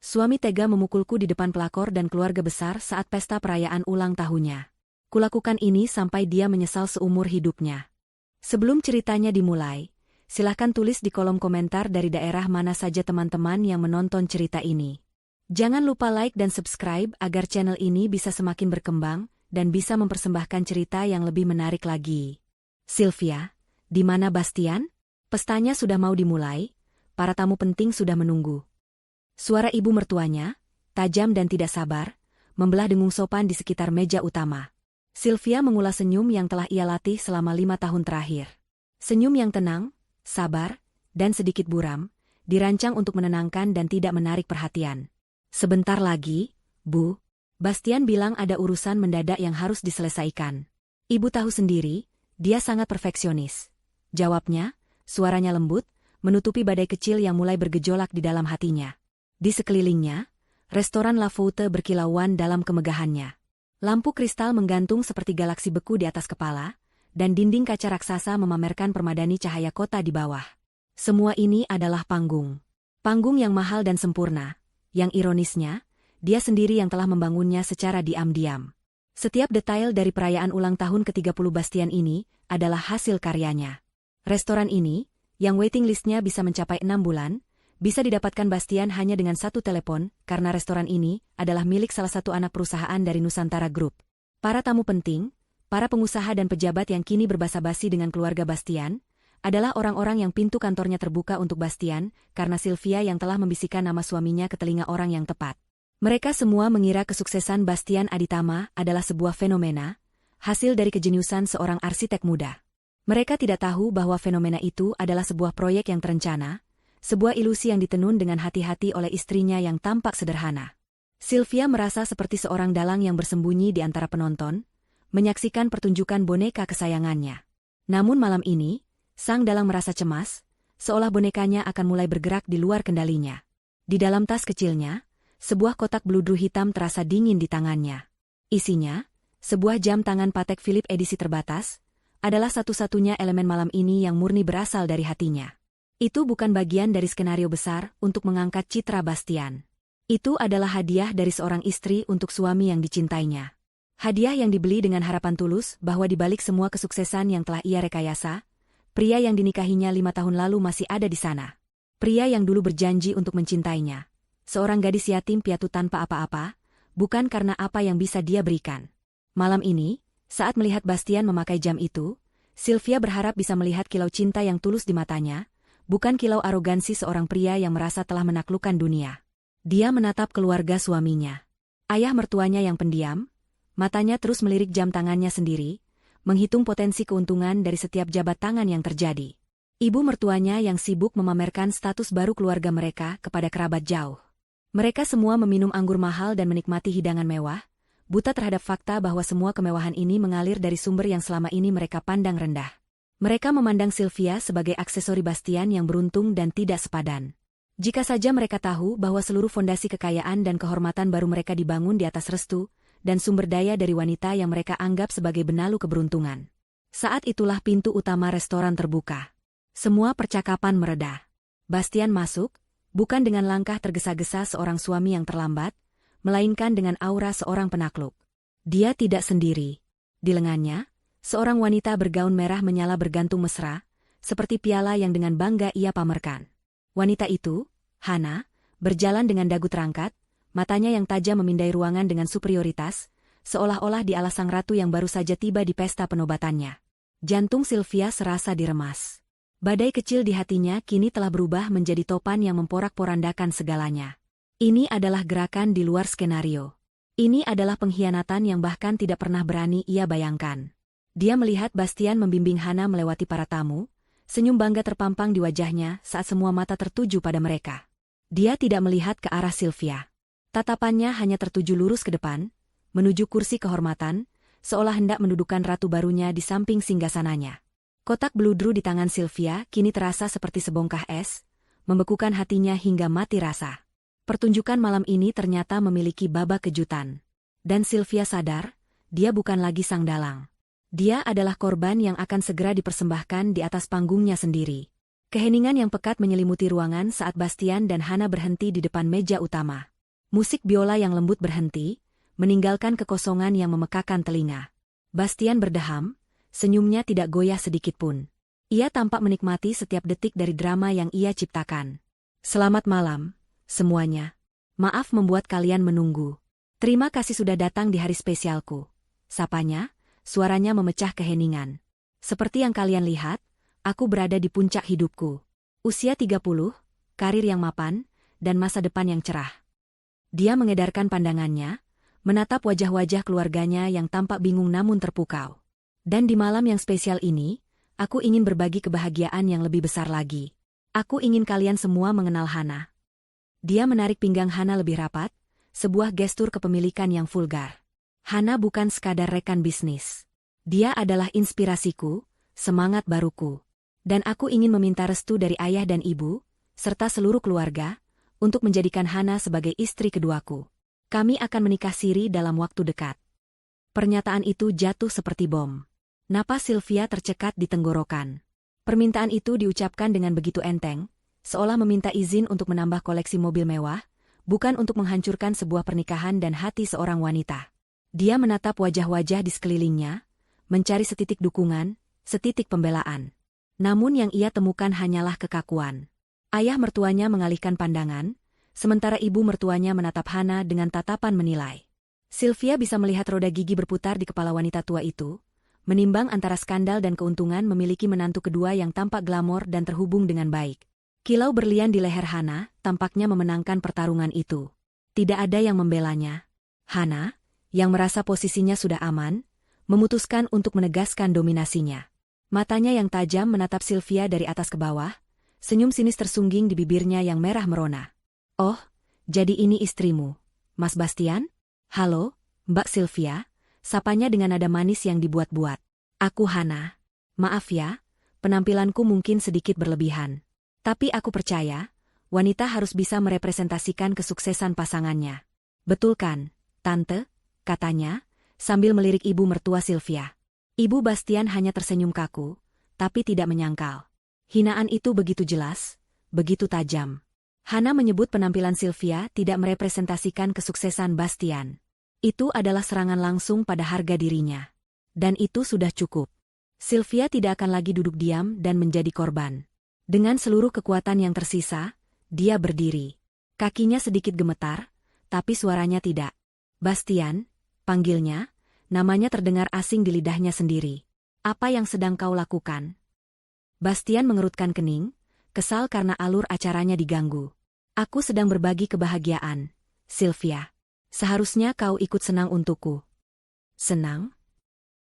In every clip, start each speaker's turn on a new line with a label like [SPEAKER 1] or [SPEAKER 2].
[SPEAKER 1] Suami tega memukulku di depan pelakor dan keluarga besar saat pesta perayaan ulang tahunnya. Kulakukan ini sampai dia menyesal seumur hidupnya. Sebelum ceritanya dimulai, silahkan tulis di kolom komentar dari daerah mana saja teman-teman yang menonton cerita ini. Jangan lupa like dan subscribe agar channel ini bisa semakin berkembang dan bisa mempersembahkan cerita yang lebih menarik lagi. Sylvia, di mana Bastian? Pestanya sudah mau dimulai, para tamu penting sudah menunggu. Suara ibu mertuanya, tajam dan tidak sabar, membelah dengung sopan di sekitar meja utama. Sylvia mengulas senyum yang telah ia latih selama 5 tahun terakhir. Senyum yang tenang, sabar, dan sedikit buram, dirancang untuk menenangkan dan tidak menarik perhatian. Sebentar lagi, Bu, Bastian bilang ada urusan mendadak yang harus diselesaikan. Ibu tahu sendiri, dia sangat perfeksionis. Jawabnya, suaranya lembut, menutupi badai kecil yang mulai bergejolak di dalam hatinya. Di sekelilingnya, restoran La Faute berkilauan dalam kemegahannya. Lampu kristal menggantung seperti galaksi beku di atas kepala, dan dinding kaca raksasa memamerkan permadani cahaya kota di bawah. Semua ini adalah panggung. Panggung yang mahal dan sempurna, yang ironisnya, dia sendiri yang telah membangunnya secara diam-diam. Setiap detail dari perayaan ulang tahun ke-30 Bastian ini adalah hasil karyanya. Restoran ini, yang waiting listnya bisa mencapai 6 bulan, bisa didapatkan Bastian hanya dengan satu telepon, karena restoran ini adalah milik salah satu anak perusahaan dari Nusantara Group. Para tamu penting, para pengusaha dan pejabat yang kini berbasa-basi dengan keluarga Bastian, adalah orang-orang yang pintu kantornya terbuka untuk Bastian, karena Sylvia yang telah membisikkan nama suaminya ke telinga orang yang tepat. Mereka semua mengira kesuksesan Bastian Aditama adalah sebuah fenomena, hasil dari kejeniusan seorang arsitek muda. Mereka tidak tahu bahwa fenomena itu adalah sebuah proyek yang terencana, sebuah ilusi yang ditenun dengan hati-hati oleh istrinya yang tampak sederhana. Sylvia merasa seperti seorang dalang yang bersembunyi di antara penonton, menyaksikan pertunjukan boneka kesayangannya. Namun malam ini, sang dalang merasa cemas, seolah bonekanya akan mulai bergerak di luar kendalinya. Di dalam tas kecilnya, sebuah kotak bludru hitam terasa dingin di tangannya. Isinya, sebuah jam tangan Patek Philippe edisi terbatas, adalah satu-satunya elemen malam ini yang murni berasal dari hatinya. Itu bukan bagian dari skenario besar untuk mengangkat citra Bastian. Itu adalah hadiah dari seorang istri untuk suami yang dicintainya. Hadiah yang dibeli dengan harapan tulus bahwa di balik semua kesuksesan yang telah ia rekayasa, pria yang dinikahinya 5 tahun lalu masih ada di sana. Pria yang dulu berjanji untuk mencintainya. Seorang gadis yatim piatu tanpa apa-apa, bukan karena apa yang bisa dia berikan. Malam ini, saat melihat Bastian memakai jam itu, Sylvia berharap bisa melihat kilau cinta yang tulus di matanya, bukan kilau arogansi seorang pria yang merasa telah menaklukkan dunia. Dia menatap keluarga suaminya. Ayah mertuanya yang pendiam, matanya terus melirik jam tangannya sendiri, menghitung potensi keuntungan dari setiap jabat tangan yang terjadi. Ibu mertuanya yang sibuk memamerkan status baru keluarga mereka kepada kerabat jauh. Mereka semua meminum anggur mahal dan menikmati hidangan mewah, buta terhadap fakta bahwa semua kemewahan ini mengalir dari sumber yang selama ini mereka pandang rendah. Mereka memandang Sylvia sebagai aksesori Bastian yang beruntung dan tidak sepadan. Jika saja mereka tahu bahwa seluruh fondasi kekayaan dan kehormatan baru mereka dibangun di atas restu, dan sumber daya dari wanita yang mereka anggap sebagai benalu keberuntungan. Saat itulah pintu utama restoran terbuka. Semua percakapan mereda. Bastian masuk, bukan dengan langkah tergesa-gesa seorang suami yang terlambat, melainkan dengan aura seorang penakluk. Dia tidak sendiri. Di lengannya, seorang wanita bergaun merah menyala bergantung mesra, seperti piala yang dengan bangga ia pamerkan. Wanita itu, Hana, berjalan dengan dagu terangkat, matanya yang tajam memindai ruangan dengan superioritas, seolah-olah dialah sang ratu yang baru saja tiba di pesta penobatannya. Jantung Sylvia serasa diremas. Badai kecil di hatinya kini telah berubah menjadi topan yang memporak-porandakan segalanya. Ini adalah gerakan di luar skenario. Ini adalah pengkhianatan yang bahkan tidak pernah berani ia bayangkan. Dia melihat Bastian membimbing Hana melewati para tamu, senyum bangga terpampang di wajahnya saat semua mata tertuju pada mereka. Dia tidak melihat ke arah Sylvia. Tatapannya hanya tertuju lurus ke depan, menuju kursi kehormatan, seolah hendak mendudukan ratu barunya di samping singgasananya. Kotak bludru di tangan Sylvia kini terasa seperti sebongkah es, membekukan hatinya hingga mati rasa. Pertunjukan malam ini ternyata memiliki babak kejutan. Dan Sylvia sadar, dia bukan lagi sang dalang. Dia adalah korban yang akan segera dipersembahkan di atas panggungnya sendiri. Keheningan yang pekat menyelimuti ruangan saat Bastian dan Hana berhenti di depan meja utama. Musik biola yang lembut berhenti, meninggalkan kekosongan yang memekakan telinga. Bastian berdeham, senyumnya tidak goyah sedikitpun. Ia tampak menikmati setiap detik dari drama yang ia ciptakan. Selamat malam, semuanya. Maaf membuat kalian menunggu. Terima kasih sudah datang di hari spesialku. Sapanya, suaranya memecah keheningan. Seperti yang kalian lihat, aku berada di puncak hidupku. Usia 30, karir yang mapan, dan masa depan yang cerah. Dia mengedarkan pandangannya, menatap wajah-wajah keluarganya yang tampak bingung namun terpukau. Dan di malam yang spesial ini, aku ingin berbagi kebahagiaan yang lebih besar lagi. Aku ingin kalian semua mengenal Hana. Dia menarik pinggang Hana lebih rapat, sebuah gestur kepemilikan yang vulgar. Hana bukan sekadar rekan bisnis. Dia adalah inspirasiku, semangat baruku. Dan aku ingin meminta restu dari ayah dan ibu, serta seluruh keluarga, untuk menjadikan Hana sebagai istri keduaku. Kami akan menikah siri dalam waktu dekat. Pernyataan itu jatuh seperti bom. Napas Sylvia tercekat di tenggorokan. Permintaan itu diucapkan dengan begitu enteng, seolah meminta izin untuk menambah koleksi mobil mewah, bukan untuk menghancurkan sebuah pernikahan dan hati seorang wanita. Dia menatap wajah-wajah di sekelilingnya, mencari setitik dukungan, setitik pembelaan. Namun yang ia temukan hanyalah kekakuan. Ayah mertuanya mengalihkan pandangan, sementara ibu mertuanya menatap Hana dengan tatapan menilai. Sylvia bisa melihat roda gigi berputar di kepala wanita tua itu, menimbang antara skandal dan keuntungan memiliki menantu kedua yang tampak glamor dan terhubung dengan baik. Kilau berlian di leher Hana, tampaknya memenangkan pertarungan itu. Tidak ada yang membelanya. Hana, yang merasa posisinya sudah aman, memutuskan untuk menegaskan dominasinya. Matanya yang tajam menatap Sylvia dari atas ke bawah, senyum sinis tersungging di bibirnya yang merah merona. Oh, jadi ini istrimu, Mas Bastian? Halo, Mbak Sylvia. Sapanya dengan nada manis yang dibuat-buat. Aku Hana. Maaf ya, penampilanku mungkin sedikit berlebihan. Tapi aku percaya, wanita harus bisa merepresentasikan kesuksesan pasangannya. Betul kan, Tante? Katanya, sambil melirik ibu mertua Sylvia. Ibu Bastian hanya tersenyum kaku, tapi tidak menyangkal. Hinaan itu begitu jelas, begitu tajam. Hana menyebut penampilan Sylvia tidak merepresentasikan kesuksesan Bastian. Itu adalah serangan langsung pada harga dirinya. Dan itu sudah cukup. Sylvia tidak akan lagi duduk diam dan menjadi korban. Dengan seluruh kekuatan yang tersisa, dia berdiri. Kakinya sedikit gemetar, tapi suaranya tidak. Bastian, panggilnya, namanya terdengar asing di lidahnya sendiri. Apa yang sedang kau lakukan? Bastian mengerutkan kening, kesal karena alur acaranya diganggu. Aku sedang berbagi kebahagiaan, Sylvia. Seharusnya kau ikut senang untukku. Senang?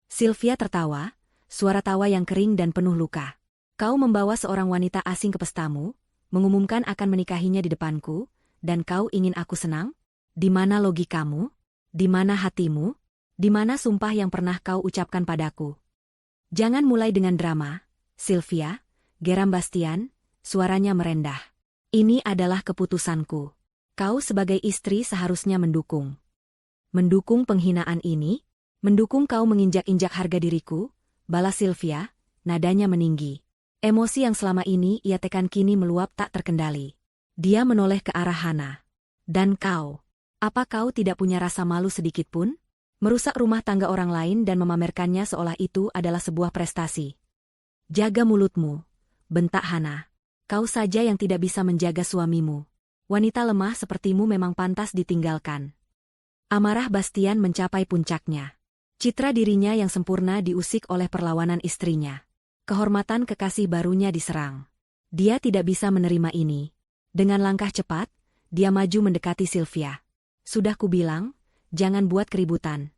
[SPEAKER 1] Sylvia tertawa, suara tawa yang kering dan penuh luka. Kau membawa seorang wanita asing ke pestamu, mengumumkan akan menikahinya di depanku, dan kau ingin aku senang? Di mana logikamu? Di mana hatimu? Di mana sumpah yang pernah kau ucapkan padaku? Jangan mulai dengan drama, Sylvia, geram Bastian, suaranya merendah. Ini adalah keputusanku. Kau sebagai istri seharusnya mendukung. Mendukung penghinaan ini? Mendukung kau menginjak-injak harga diriku? Balas Sylvia, nadanya meninggi. Emosi yang selama ini ia tekan kini meluap tak terkendali. Dia menoleh ke arah Hana. Dan kau? Apa kau tidak punya rasa malu sedikitpun? Merusak rumah tangga orang lain dan memamerkannya seolah itu adalah sebuah prestasi. Jaga mulutmu, bentak Hana. Kau saja yang tidak bisa menjaga suamimu. Wanita lemah sepertimu memang pantas ditinggalkan. Amarah Bastian mencapai puncaknya. Citra dirinya yang sempurna diusik oleh perlawanan istrinya. Kehormatan kekasih barunya diserang. Dia tidak bisa menerima ini. Dengan langkah cepat, dia maju mendekati Sylvia. Sudah kubilang, jangan buat keributan.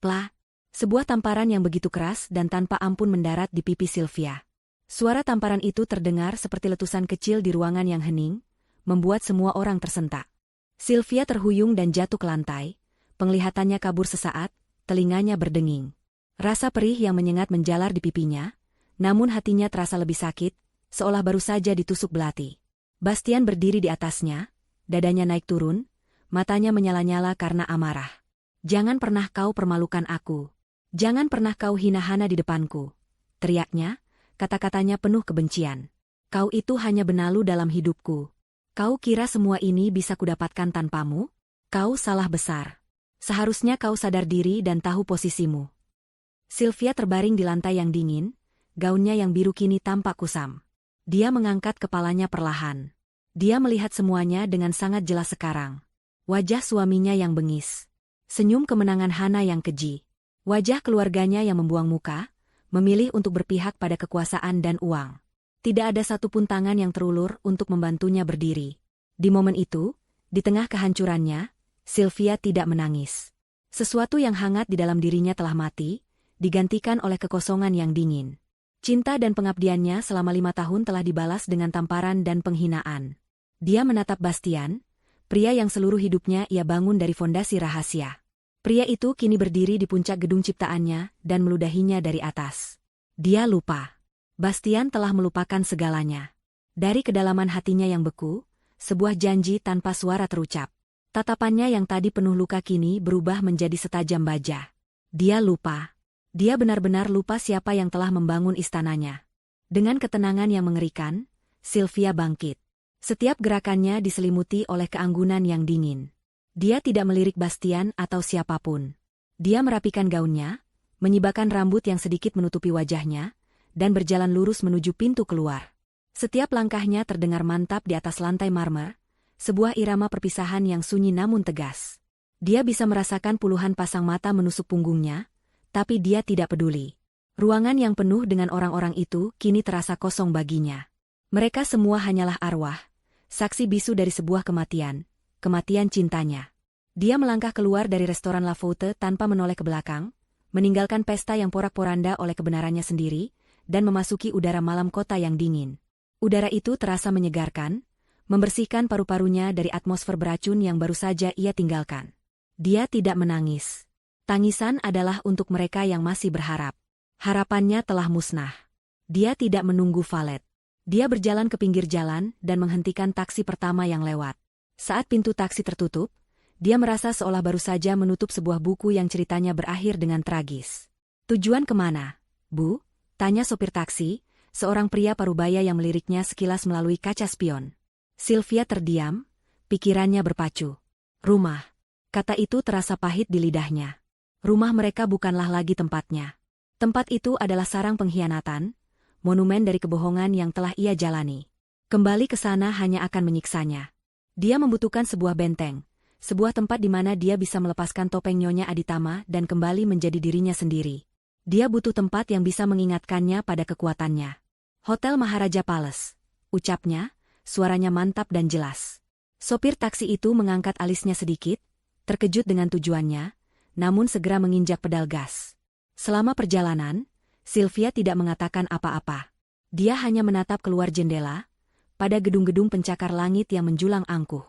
[SPEAKER 1] Plah, sebuah tamparan yang begitu keras dan tanpa ampun mendarat di pipi Sylvia. Suara tamparan itu terdengar seperti letusan kecil di ruangan yang hening, membuat semua orang tersentak. Sylvia terhuyung dan jatuh ke lantai, penglihatannya kabur sesaat, telinganya berdenging. Rasa perih yang menyengat menjalar di pipinya, namun hatinya terasa lebih sakit, seolah baru saja ditusuk belati. Bastian berdiri di atasnya, dadanya naik turun, matanya menyala-nyala karena amarah. Jangan pernah kau permalukan aku. Jangan pernah kau hina Hana di depanku. Teriaknya, kata-katanya penuh kebencian. Kau itu hanya benalu dalam hidupku. Kau kira semua ini bisa kudapatkan tanpamu? Kau salah besar. Seharusnya kau sadar diri dan tahu posisimu. Sylvia terbaring di lantai yang dingin, gaunnya yang biru kini tampak kusam. Dia mengangkat kepalanya perlahan. Dia melihat semuanya dengan sangat jelas sekarang. Wajah suaminya yang bengis. Senyum kemenangan Hana yang keji. Wajah keluarganya yang membuang muka, memilih untuk berpihak pada kekuasaan dan uang. Tidak ada satupun tangan yang terulur untuk membantunya berdiri. Di momen itu, di tengah kehancurannya, Sylvia tidak menangis. Sesuatu yang hangat di dalam dirinya telah mati, digantikan oleh kekosongan yang dingin. Cinta dan pengabdiannya selama 5 tahun telah dibalas dengan tamparan dan penghinaan. Dia menatap Bastian, pria yang seluruh hidupnya ia bangun dari fondasi rahasia. Pria itu kini berdiri di puncak gedung ciptaannya dan meludahinya dari atas. Dia lupa. Bastian telah melupakan segalanya. Dari kedalaman hatinya yang beku, sebuah janji tanpa suara terucap. Tatapannya yang tadi penuh luka kini berubah menjadi setajam baja. Dia lupa. Dia benar-benar lupa siapa yang telah membangun istananya. Dengan ketenangan yang mengerikan, Sylvia bangkit. Setiap gerakannya diselimuti oleh keanggunan yang dingin. Dia tidak melirik Bastian atau siapapun. Dia merapikan gaunnya, menyibakkan rambut yang sedikit menutupi wajahnya, dan berjalan lurus menuju pintu keluar. Setiap langkahnya terdengar mantap di atas lantai marmer, sebuah irama perpisahan yang sunyi namun tegas. Dia bisa merasakan puluhan pasang mata menusuk punggungnya, tapi dia tidak peduli. Ruangan yang penuh dengan orang-orang itu kini terasa kosong baginya. Mereka semua hanyalah arwah, saksi bisu dari sebuah kematian cintanya. Dia melangkah keluar dari restoran La Faute tanpa menoleh ke belakang, meninggalkan pesta yang porak-poranda oleh kebenarannya sendiri, dan memasuki udara malam kota yang dingin. Udara itu terasa menyegarkan, membersihkan paru-parunya dari atmosfer beracun yang baru saja ia tinggalkan. Dia tidak menangis. Tangisan adalah untuk mereka yang masih berharap. Harapannya telah musnah. Dia tidak menunggu valet. Dia berjalan ke pinggir jalan dan menghentikan taksi pertama yang lewat. Saat pintu taksi tertutup, dia merasa seolah baru saja menutup sebuah buku yang ceritanya berakhir dengan tragis. "Tujuan kemana, Bu?" tanya sopir taksi, seorang pria parubaya yang meliriknya sekilas melalui kaca spion. Sylvia terdiam, pikirannya berpacu. "Rumah." Kata itu terasa pahit di lidahnya. Rumah mereka bukanlah lagi tempatnya. Tempat itu adalah sarang pengkhianatan, monumen dari kebohongan yang telah ia jalani. Kembali ke sana hanya akan menyiksanya. Dia membutuhkan sebuah benteng, sebuah tempat di mana dia bisa melepaskan topeng Nyonya Aditama dan kembali menjadi dirinya sendiri. Dia butuh tempat yang bisa mengingatkannya pada kekuatannya. "Hotel Maharaja Palace," ucapnya, suaranya mantap dan jelas. Sopir taksi itu mengangkat alisnya sedikit, terkejut dengan tujuannya, namun segera menginjak pedal gas. Selama perjalanan, Sylvia tidak mengatakan apa-apa. Dia hanya menatap keluar jendela, pada gedung-gedung pencakar langit yang menjulang angkuh.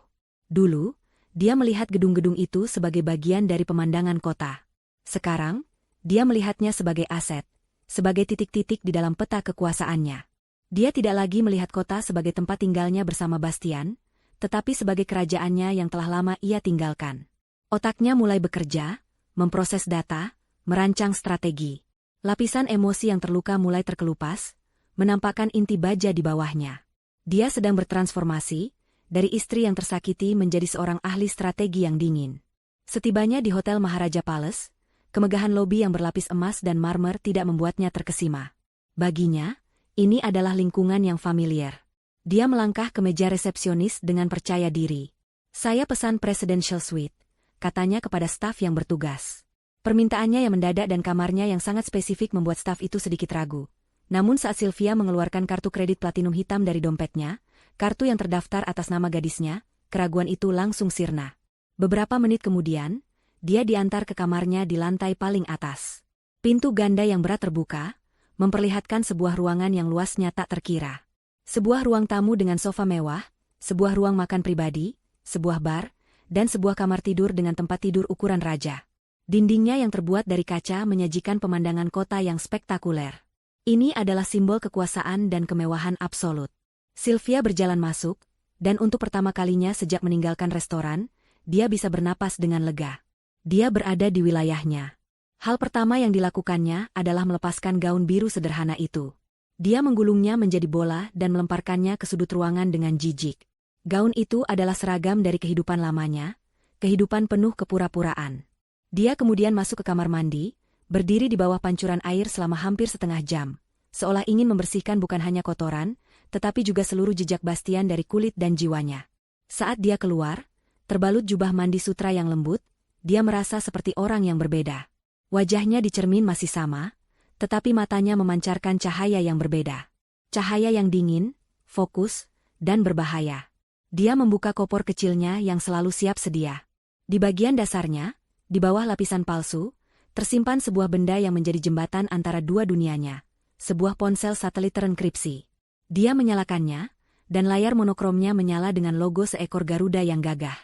[SPEAKER 1] Dulu, dia melihat gedung-gedung itu sebagai bagian dari pemandangan kota. Sekarang, dia melihatnya sebagai aset, sebagai titik-titik di dalam peta kekuasaannya. Dia tidak lagi melihat kota sebagai tempat tinggalnya bersama Bastian, tetapi sebagai kerajaannya yang telah lama ia tinggalkan. Otaknya mulai bekerja, memproses data, merancang strategi. Lapisan emosi yang terluka mulai terkelupas, menampakkan inti baja di bawahnya. Dia sedang bertransformasi, dari istri yang tersakiti menjadi seorang ahli strategi yang dingin. Setibanya di Hotel Maharaja Palace, kemegahan lobi yang berlapis emas dan marmer tidak membuatnya terkesima. Baginya, ini adalah lingkungan yang familiar. Dia melangkah ke meja resepsionis dengan percaya diri. "Saya pesan Presidential Suite," katanya kepada staf yang bertugas. Permintaannya yang mendadak dan kamarnya yang sangat spesifik membuat staf itu sedikit ragu. Namun saat Sylvia mengeluarkan kartu kredit platinum hitam dari dompetnya, kartu yang terdaftar atas nama gadisnya, keraguan itu langsung sirna. Beberapa menit kemudian, dia diantar ke kamarnya di lantai paling atas. Pintu ganda yang berat terbuka, memperlihatkan sebuah ruangan yang luasnya tak terkira. Sebuah ruang tamu dengan sofa mewah, sebuah ruang makan pribadi, sebuah bar, dan sebuah kamar tidur dengan tempat tidur ukuran raja. Dindingnya yang terbuat dari kaca menyajikan pemandangan kota yang spektakuler. Ini adalah simbol kekuasaan dan kemewahan absolut. Sylvia berjalan masuk, dan untuk pertama kalinya sejak meninggalkan restoran, dia bisa bernapas dengan lega. Dia berada di wilayahnya. Hal pertama yang dilakukannya adalah melepaskan gaun biru sederhana itu. Dia menggulungnya menjadi bola dan melemparkannya ke sudut ruangan dengan jijik. Gaun itu adalah seragam dari kehidupan lamanya, kehidupan penuh kepura-puraan. Dia kemudian masuk ke kamar mandi, berdiri di bawah pancuran air selama hampir setengah jam, seolah ingin membersihkan bukan hanya kotoran, tetapi juga seluruh jejak Bastian dari kulit dan jiwanya. Saat dia keluar, terbalut jubah mandi sutra yang lembut, dia merasa seperti orang yang berbeda. Wajahnya di cermin masih sama, tetapi matanya memancarkan cahaya yang berbeda. Cahaya yang dingin, fokus, dan berbahaya. Dia membuka koper kecilnya yang selalu siap sedia. Di bagian dasarnya, di bawah lapisan palsu, tersimpan sebuah benda yang menjadi jembatan antara dua dunianya, sebuah ponsel satelit terenkripsi. Dia menyalakannya, dan layar monokromnya menyala dengan logo seekor Garuda yang gagah.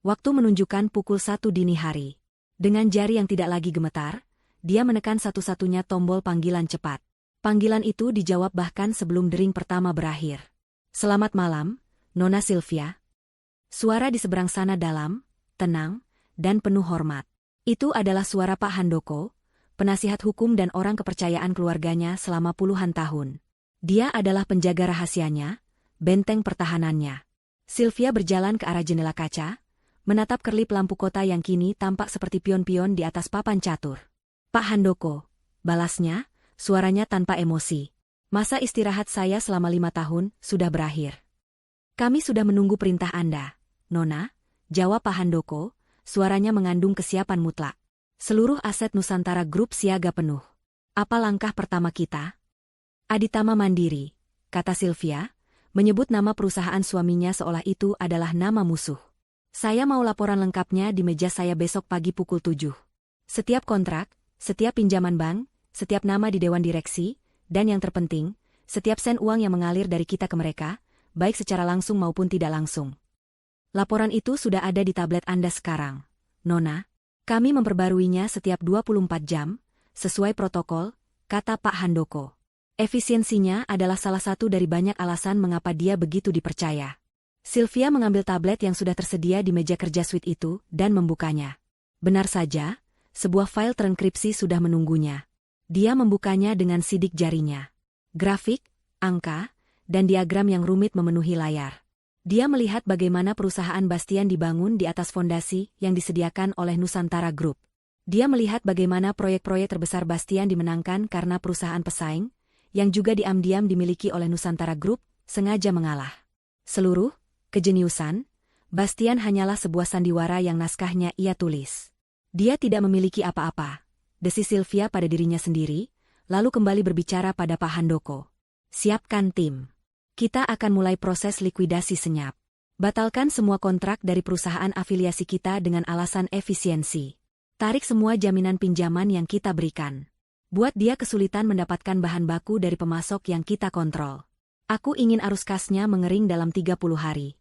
[SPEAKER 1] Waktu menunjukkan pukul 1 dini hari. Dengan jari yang tidak lagi gemetar, dia menekan satu-satunya tombol panggilan cepat. Panggilan itu dijawab bahkan sebelum dering pertama berakhir. "Selamat malam, Nona Sylvia." Suara di seberang sana dalam, tenang, dan penuh hormat. Itu adalah suara Pak Handoko, penasihat hukum dan orang kepercayaan keluarganya selama puluhan tahun. Dia adalah penjaga rahasianya, benteng pertahanannya. Sylvia berjalan ke arah jendela kaca, menatap kerlip lampu kota yang kini tampak seperti pion-pion di atas papan catur. "Pak Handoko," balasnya, suaranya tanpa emosi. "Masa istirahat saya selama 5 tahun sudah berakhir." "Kami sudah menunggu perintah Anda, Nona," jawab Pak Handoko, suaranya mengandung kesiapan mutlak. "Seluruh aset Nusantara Group siaga penuh. Apa langkah pertama kita?" "Aditama Mandiri," kata Sylvia, menyebut nama perusahaan suaminya seolah itu adalah nama musuh. "Saya mau laporan lengkapnya di meja saya besok pagi pukul 7. Setiap kontrak, setiap pinjaman bank, setiap nama di dewan direksi, dan yang terpenting, setiap sen uang yang mengalir dari kita ke mereka, baik secara langsung maupun tidak langsung. Laporan itu sudah ada di tablet Anda sekarang, Nona. Kami memperbaruinya setiap 24 jam, sesuai protokol," kata Pak Handoko. Efisiensinya adalah salah satu dari banyak alasan mengapa dia begitu dipercaya. Sylvia mengambil tablet yang sudah tersedia di meja kerja suite itu dan membukanya. Benar saja, sebuah file terenkripsi sudah menunggunya. Dia membukanya dengan sidik jarinya. Grafik, angka, dan diagram yang rumit memenuhi layar. Dia melihat bagaimana perusahaan Bastian dibangun di atas fondasi yang disediakan oleh Nusantara Group. Dia melihat bagaimana proyek-proyek terbesar Bastian dimenangkan karena perusahaan pesaing, yang juga diam-diam dimiliki oleh Nusantara Group, sengaja mengalah. Seluruh kejeniusan Bastian hanyalah sebuah sandiwara yang naskahnya ia tulis. Dia tidak memiliki apa-apa, desis Sylvia pada dirinya sendiri, lalu kembali berbicara pada Pak Handoko. "Siapkan tim. Kita akan mulai proses likuidasi senyap. Batalkan semua kontrak dari perusahaan afiliasi kita dengan alasan efisiensi. Tarik semua jaminan pinjaman yang kita berikan. Buat dia kesulitan mendapatkan bahan baku dari pemasok yang kita kontrol. Aku ingin arus kasnya mengering dalam 30 hari.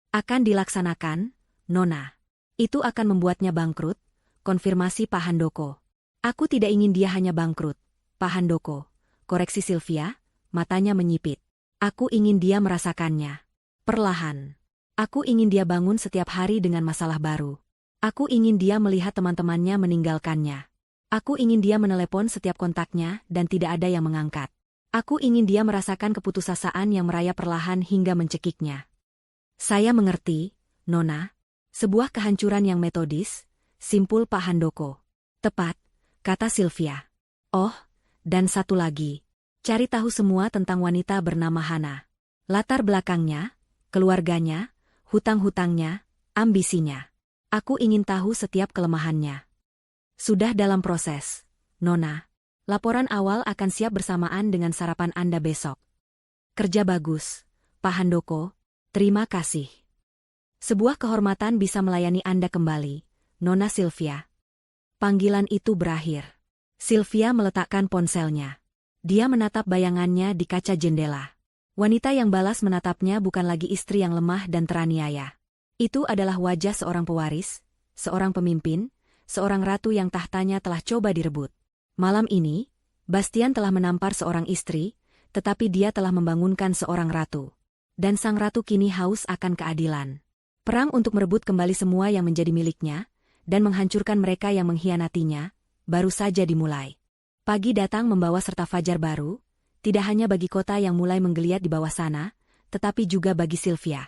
[SPEAKER 1] Akan dilaksanakan, Nona. Itu akan membuatnya bangkrut," konfirmasi Pak Handoko. "Aku tidak ingin dia hanya bangkrut, Pak Handoko," koreksi Sylvia, matanya menyipit. "Aku ingin dia merasakannya. Perlahan. Aku ingin dia bangun setiap hari dengan masalah baru. Aku ingin dia melihat teman-temannya meninggalkannya. Aku ingin dia menelepon setiap kontaknya dan tidak ada yang mengangkat. Aku ingin dia merasakan keputusasaan yang merayap perlahan hingga mencekiknya." "Saya mengerti, Nona. Sebuah kehancuran yang metodis," simpul Pak Handoko. "Tepat," kata Sylvia. "Oh, dan satu lagi. Cari tahu semua tentang wanita bernama Hana. Latar belakangnya, keluarganya, hutang-hutangnya, ambisinya. Aku ingin tahu setiap kelemahannya." "Sudah dalam proses, Nona. Laporan awal akan siap bersamaan dengan sarapan Anda besok." "Kerja bagus, Pak Handoko. Terima kasih. Sebuah kehormatan bisa melayani Anda kembali, Nona Sylvia." Panggilan itu berakhir. Sylvia meletakkan ponselnya. Dia menatap bayangannya di kaca jendela. Wanita yang balas menatapnya bukan lagi istri yang lemah dan teraniaya. Itu adalah wajah seorang pewaris, seorang pemimpin, seorang ratu yang tahtanya telah coba direbut. Malam ini, Bastian telah menampar seorang istri, tetapi dia telah membangunkan seorang ratu. Dan sang ratu kini haus akan keadilan. Perang untuk merebut kembali semua yang menjadi miliknya, dan menghancurkan mereka yang mengkhianatinya, baru saja dimulai. Pagi datang membawa serta fajar baru, tidak hanya bagi kota yang mulai menggeliat di bawah sana, tetapi juga bagi Sylvia.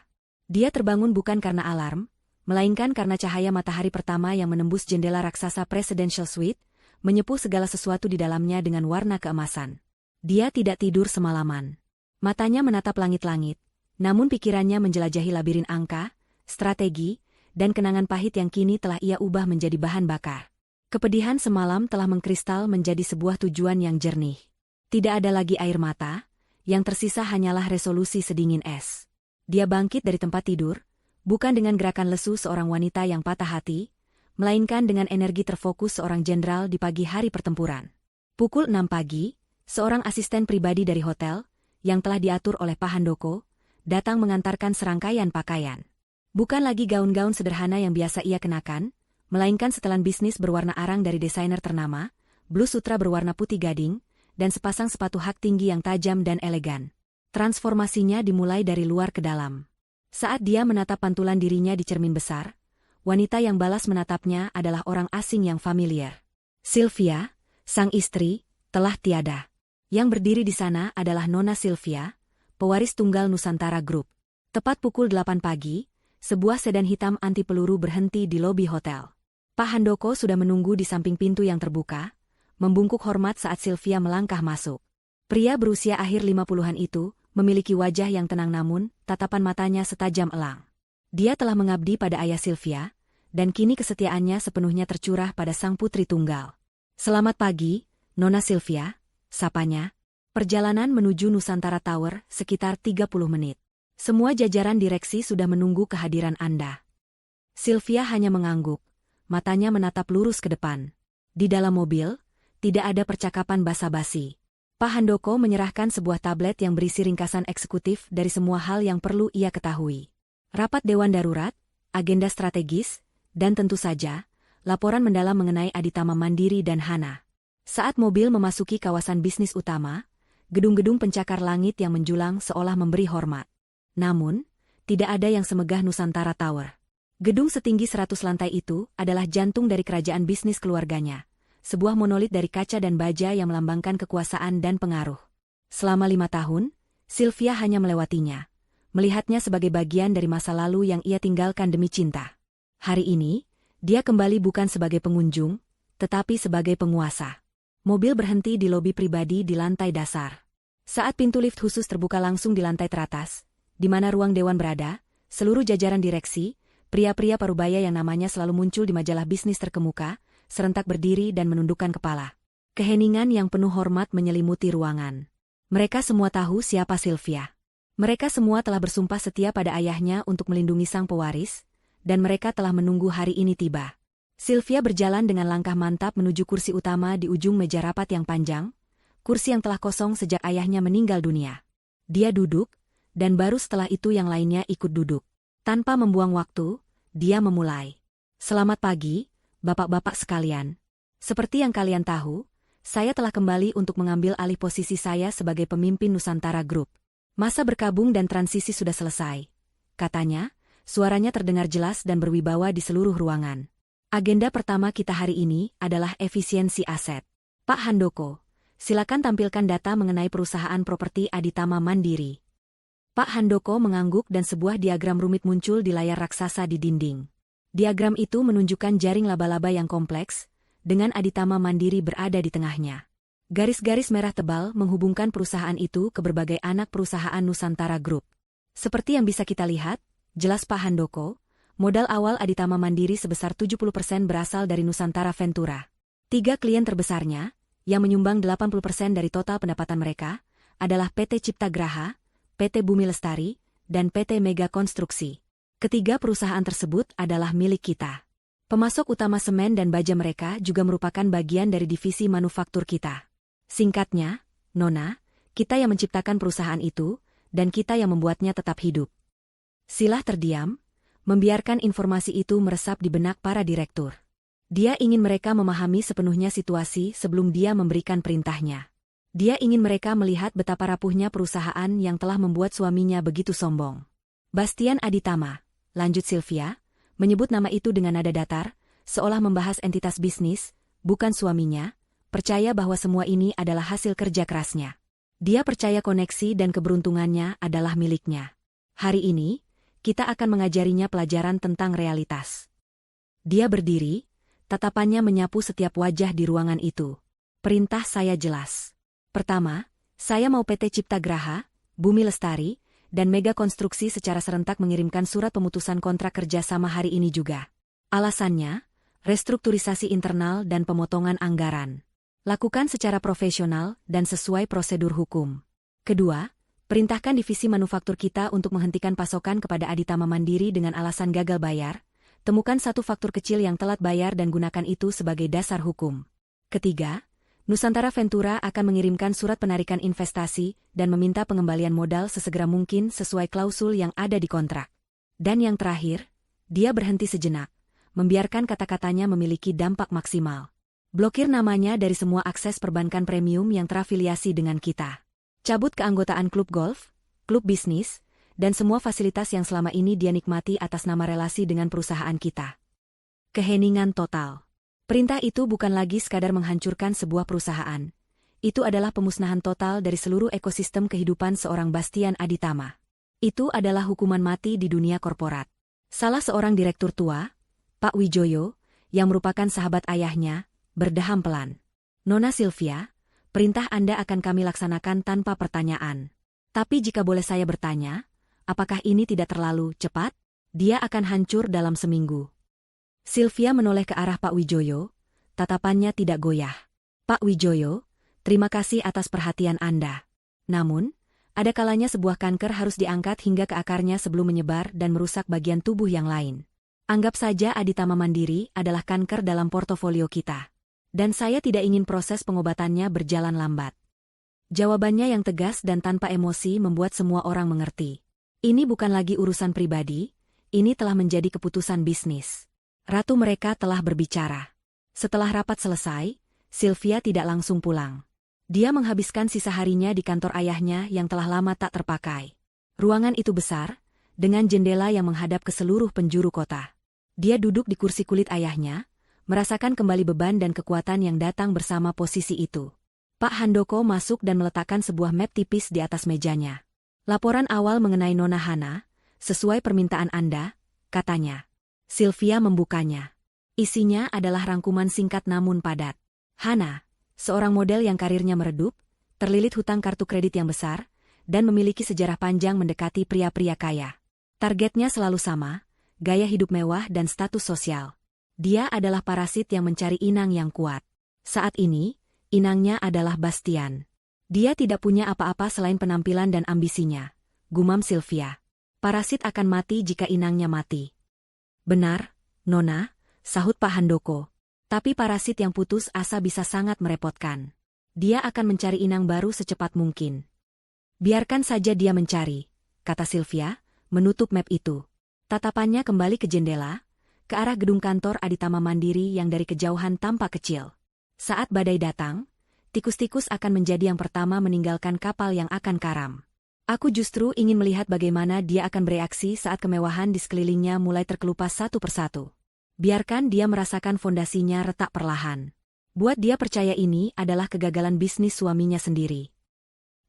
[SPEAKER 1] Dia terbangun bukan karena alarm, melainkan karena cahaya matahari pertama yang menembus jendela raksasa Presidential Suite, menyepuh segala sesuatu di dalamnya dengan warna keemasan. Dia tidak tidur semalaman. Matanya menatap langit-langit, namun pikirannya menjelajahi labirin angka, strategi, dan kenangan pahit yang kini telah ia ubah menjadi bahan bakar. Kepedihan semalam telah mengkristal menjadi sebuah tujuan yang jernih. Tidak ada lagi air mata, yang tersisa hanyalah resolusi sedingin es. Dia bangkit dari tempat tidur, bukan dengan gerakan lesu seorang wanita yang patah hati, melainkan dengan energi terfokus seorang jenderal di pagi hari pertempuran. Pukul 6 pagi, seorang asisten pribadi dari hotel, yang telah diatur oleh Pak Handoko, datang mengantarkan serangkaian pakaian. Bukan lagi gaun-gaun sederhana yang biasa ia kenakan, melainkan setelan bisnis berwarna arang dari desainer ternama, blus sutra berwarna putih gading, dan sepasang sepatu hak tinggi yang tajam dan elegan. Transformasinya dimulai dari luar ke dalam. Saat dia menatap pantulan dirinya di cermin besar, wanita yang balas menatapnya adalah orang asing yang familiar. Sylvia, sang istri, telah tiada. Yang berdiri di sana adalah Nona Sylvia, pewaris tunggal Nusantara Group. Tepat pukul 8 pagi, sebuah sedan hitam anti peluru berhenti di lobi hotel. Pak Handoko sudah menunggu di samping pintu yang terbuka, membungkuk hormat saat Sylvia melangkah masuk. Pria berusia akhir 50-an itu, memiliki wajah yang tenang namun, tatapan matanya setajam elang. Dia telah mengabdi pada ayah Sylvia, dan kini kesetiaannya sepenuhnya tercurah pada sang putri tunggal. Selamat pagi, Nona Sylvia, sapanya. Perjalanan menuju Nusantara Tower sekitar 30 menit. Semua jajaran direksi sudah menunggu kehadiran Anda. Sylvia hanya mengangguk. Matanya menatap lurus ke depan. Di dalam mobil, tidak ada percakapan basa-basi. Pak Handoko menyerahkan sebuah tablet yang berisi ringkasan eksekutif dari semua hal yang perlu ia ketahui. Rapat Dewan Darurat, agenda strategis, dan tentu saja, laporan mendalam mengenai Aditama Mandiri dan Hana. Saat mobil memasuki kawasan bisnis utama, gedung-gedung pencakar langit yang menjulang seolah memberi hormat. Namun, tidak ada yang semegah Nusantara Tower. Gedung setinggi 100 lantai itu adalah jantung dari kerajaan bisnis keluarganya, sebuah monolit dari kaca dan baja yang melambangkan kekuasaan dan pengaruh. Selama 5 tahun, Sylvia hanya melewatinya, melihatnya sebagai bagian dari masa lalu yang ia tinggalkan demi cinta. Hari ini, dia kembali bukan sebagai pengunjung, tetapi sebagai penguasa. Mobil berhenti di lobi pribadi di lantai dasar. Saat pintu lift khusus terbuka langsung di lantai teratas, di mana ruang dewan berada, seluruh jajaran direksi, pria-pria parubaya yang namanya selalu muncul di majalah bisnis terkemuka, serentak berdiri dan menundukkan kepala. Keheningan yang penuh hormat menyelimuti ruangan. Mereka semua tahu siapa Sylvia. Mereka semua telah bersumpah setia pada ayahnya untuk melindungi sang pewaris, dan mereka telah menunggu hari ini tiba. Sylvia berjalan dengan langkah mantap menuju kursi utama di ujung meja rapat yang panjang, kursi yang telah kosong sejak ayahnya meninggal dunia. Dia duduk, dan baru setelah itu yang lainnya ikut duduk. Tanpa membuang waktu, dia memulai. Selamat pagi, bapak-bapak sekalian. Seperti yang kalian tahu, saya telah kembali untuk mengambil alih posisi saya sebagai pemimpin Nusantara Group. Masa berkabung dan transisi sudah selesai. Katanya, suaranya terdengar jelas dan berwibawa di seluruh ruangan. Agenda pertama kita hari ini adalah efisiensi aset. Pak Handoko, silakan tampilkan data mengenai perusahaan properti Aditama Mandiri. Pak Handoko mengangguk dan sebuah diagram rumit muncul di layar raksasa di dinding. Diagram itu menunjukkan jaring laba-laba yang kompleks, dengan Aditama Mandiri berada di tengahnya. Garis-garis merah tebal menghubungkan perusahaan itu ke berbagai anak perusahaan Nusantara Group. Seperti yang bisa kita lihat, jelas Pak Handoko, modal awal Aditama Mandiri sebesar 70% berasal dari Nusantara Ventura. 3 klien terbesarnya, yang menyumbang 80% dari total pendapatan mereka, adalah PT Cipta Graha, PT Bumi Lestari, dan PT Mega Konstruksi. Ketiga perusahaan tersebut adalah milik kita. Pemasok utama semen dan baja mereka juga merupakan bagian dari divisi manufaktur kita. Singkatnya, Nona, kita yang menciptakan perusahaan itu, dan kita yang membuatnya tetap hidup. Silah terdiam, membiarkan informasi itu meresap di benak para direktur. Dia ingin mereka memahami sepenuhnya situasi sebelum dia memberikan perintahnya. Dia ingin mereka melihat betapa rapuhnya perusahaan yang telah membuat suaminya begitu sombong. Bastian Aditama, lanjut Sylvia, menyebut nama itu dengan nada datar, seolah membahas entitas bisnis, bukan suaminya, percaya bahwa semua ini adalah hasil kerja kerasnya. Dia percaya koneksi dan keberuntungannya adalah miliknya. Hari ini, Kita akan mengajarinya pelajaran tentang realitas. Dia berdiri, tatapannya menyapu setiap wajah di ruangan itu. Perintah saya jelas. Pertama, saya mau PT Cipta Graha, Bumi Lestari, dan Mega Konstruksi secara serentak mengirimkan surat pemutusan kontrak kerja sama hari ini juga. Alasannya, restrukturisasi internal dan pemotongan anggaran. Lakukan secara profesional dan sesuai prosedur hukum. Kedua, perintahkan divisi manufaktur kita untuk menghentikan pasokan kepada Aditama Mandiri dengan alasan gagal bayar. Temukan satu faktur kecil yang telat bayar dan gunakan itu sebagai dasar hukum. Ketiga, Nusantara Ventura akan mengirimkan surat penarikan investasi dan meminta pengembalian modal sesegera mungkin sesuai klausul yang ada di kontrak. Dan yang terakhir, dia berhenti sejenak, membiarkan kata-katanya memiliki dampak maksimal. Blokir namanya dari semua akses perbankan premium yang terafiliasi dengan kita. Cabut keanggotaan klub golf, klub bisnis, dan semua fasilitas yang selama ini dia nikmati atas nama relasi dengan perusahaan kita. Keheningan total. Perintah itu bukan lagi sekadar menghancurkan sebuah perusahaan. Itu adalah pemusnahan total dari seluruh ekosistem kehidupan seorang Bastian Aditama. Itu adalah hukuman mati di dunia korporat. Salah seorang direktur tua, Pak Wijoyo, yang merupakan sahabat ayahnya, berdeham pelan. Nona Sylvia, perintah Anda akan kami laksanakan tanpa pertanyaan. Tapi jika boleh saya bertanya, apakah ini tidak terlalu cepat? Dia akan hancur dalam seminggu. Sylvia menoleh ke arah Pak Wijoyo, tatapannya tidak goyah. Pak Wijoyo, terima kasih atas perhatian Anda. Namun, ada kalanya sebuah kanker harus diangkat hingga ke akarnya sebelum menyebar dan merusak bagian tubuh yang lain. Anggap saja Aditama Mandiri adalah kanker dalam portofolio kita. Dan saya tidak ingin proses pengobatannya berjalan lambat. Jawabannya yang tegas dan tanpa emosi membuat semua orang mengerti. Ini bukan lagi urusan pribadi, ini telah menjadi keputusan bisnis. Ratu mereka telah berbicara. Setelah rapat selesai, Sylvia tidak langsung pulang. Dia menghabiskan sisa harinya di kantor ayahnya yang telah lama tak terpakai. Ruangan itu besar, dengan jendela yang menghadap ke seluruh penjuru kota. Dia duduk di kursi kulit ayahnya, merasakan kembali beban dan kekuatan yang datang bersama posisi itu. Pak Handoko masuk dan meletakkan sebuah map tipis di atas mejanya. Laporan awal mengenai Nona Hana, sesuai permintaan Anda, katanya. Sylvia membukanya. Isinya adalah rangkuman singkat namun padat. Hana, seorang model yang karirnya meredup, terlilit hutang kartu kredit yang besar, dan memiliki sejarah panjang mendekati pria-pria kaya. Targetnya selalu sama, gaya hidup mewah dan status sosial. Dia adalah parasit yang mencari inang yang kuat. Saat ini, inangnya adalah Bastian. Dia tidak punya apa-apa selain penampilan dan ambisinya, gumam Sylvia. Parasit akan mati jika inangnya mati. Benar, Nona, sahut Pak Handoko. Tapi parasit yang putus asa bisa sangat merepotkan. Dia akan mencari inang baru secepat mungkin. Biarkan saja dia mencari, kata Sylvia, menutup map itu. Tatapannya kembali ke jendela, ke arah gedung kantor Aditama Mandiri yang dari kejauhan tampak kecil. Saat badai datang, tikus-tikus akan menjadi yang pertama meninggalkan kapal yang akan karam. Aku justru ingin melihat bagaimana dia akan bereaksi saat kemewahan di sekelilingnya mulai terkelupas satu persatu. Biarkan dia merasakan fondasinya retak perlahan. Buat dia percaya ini adalah kegagalan bisnis suaminya sendiri.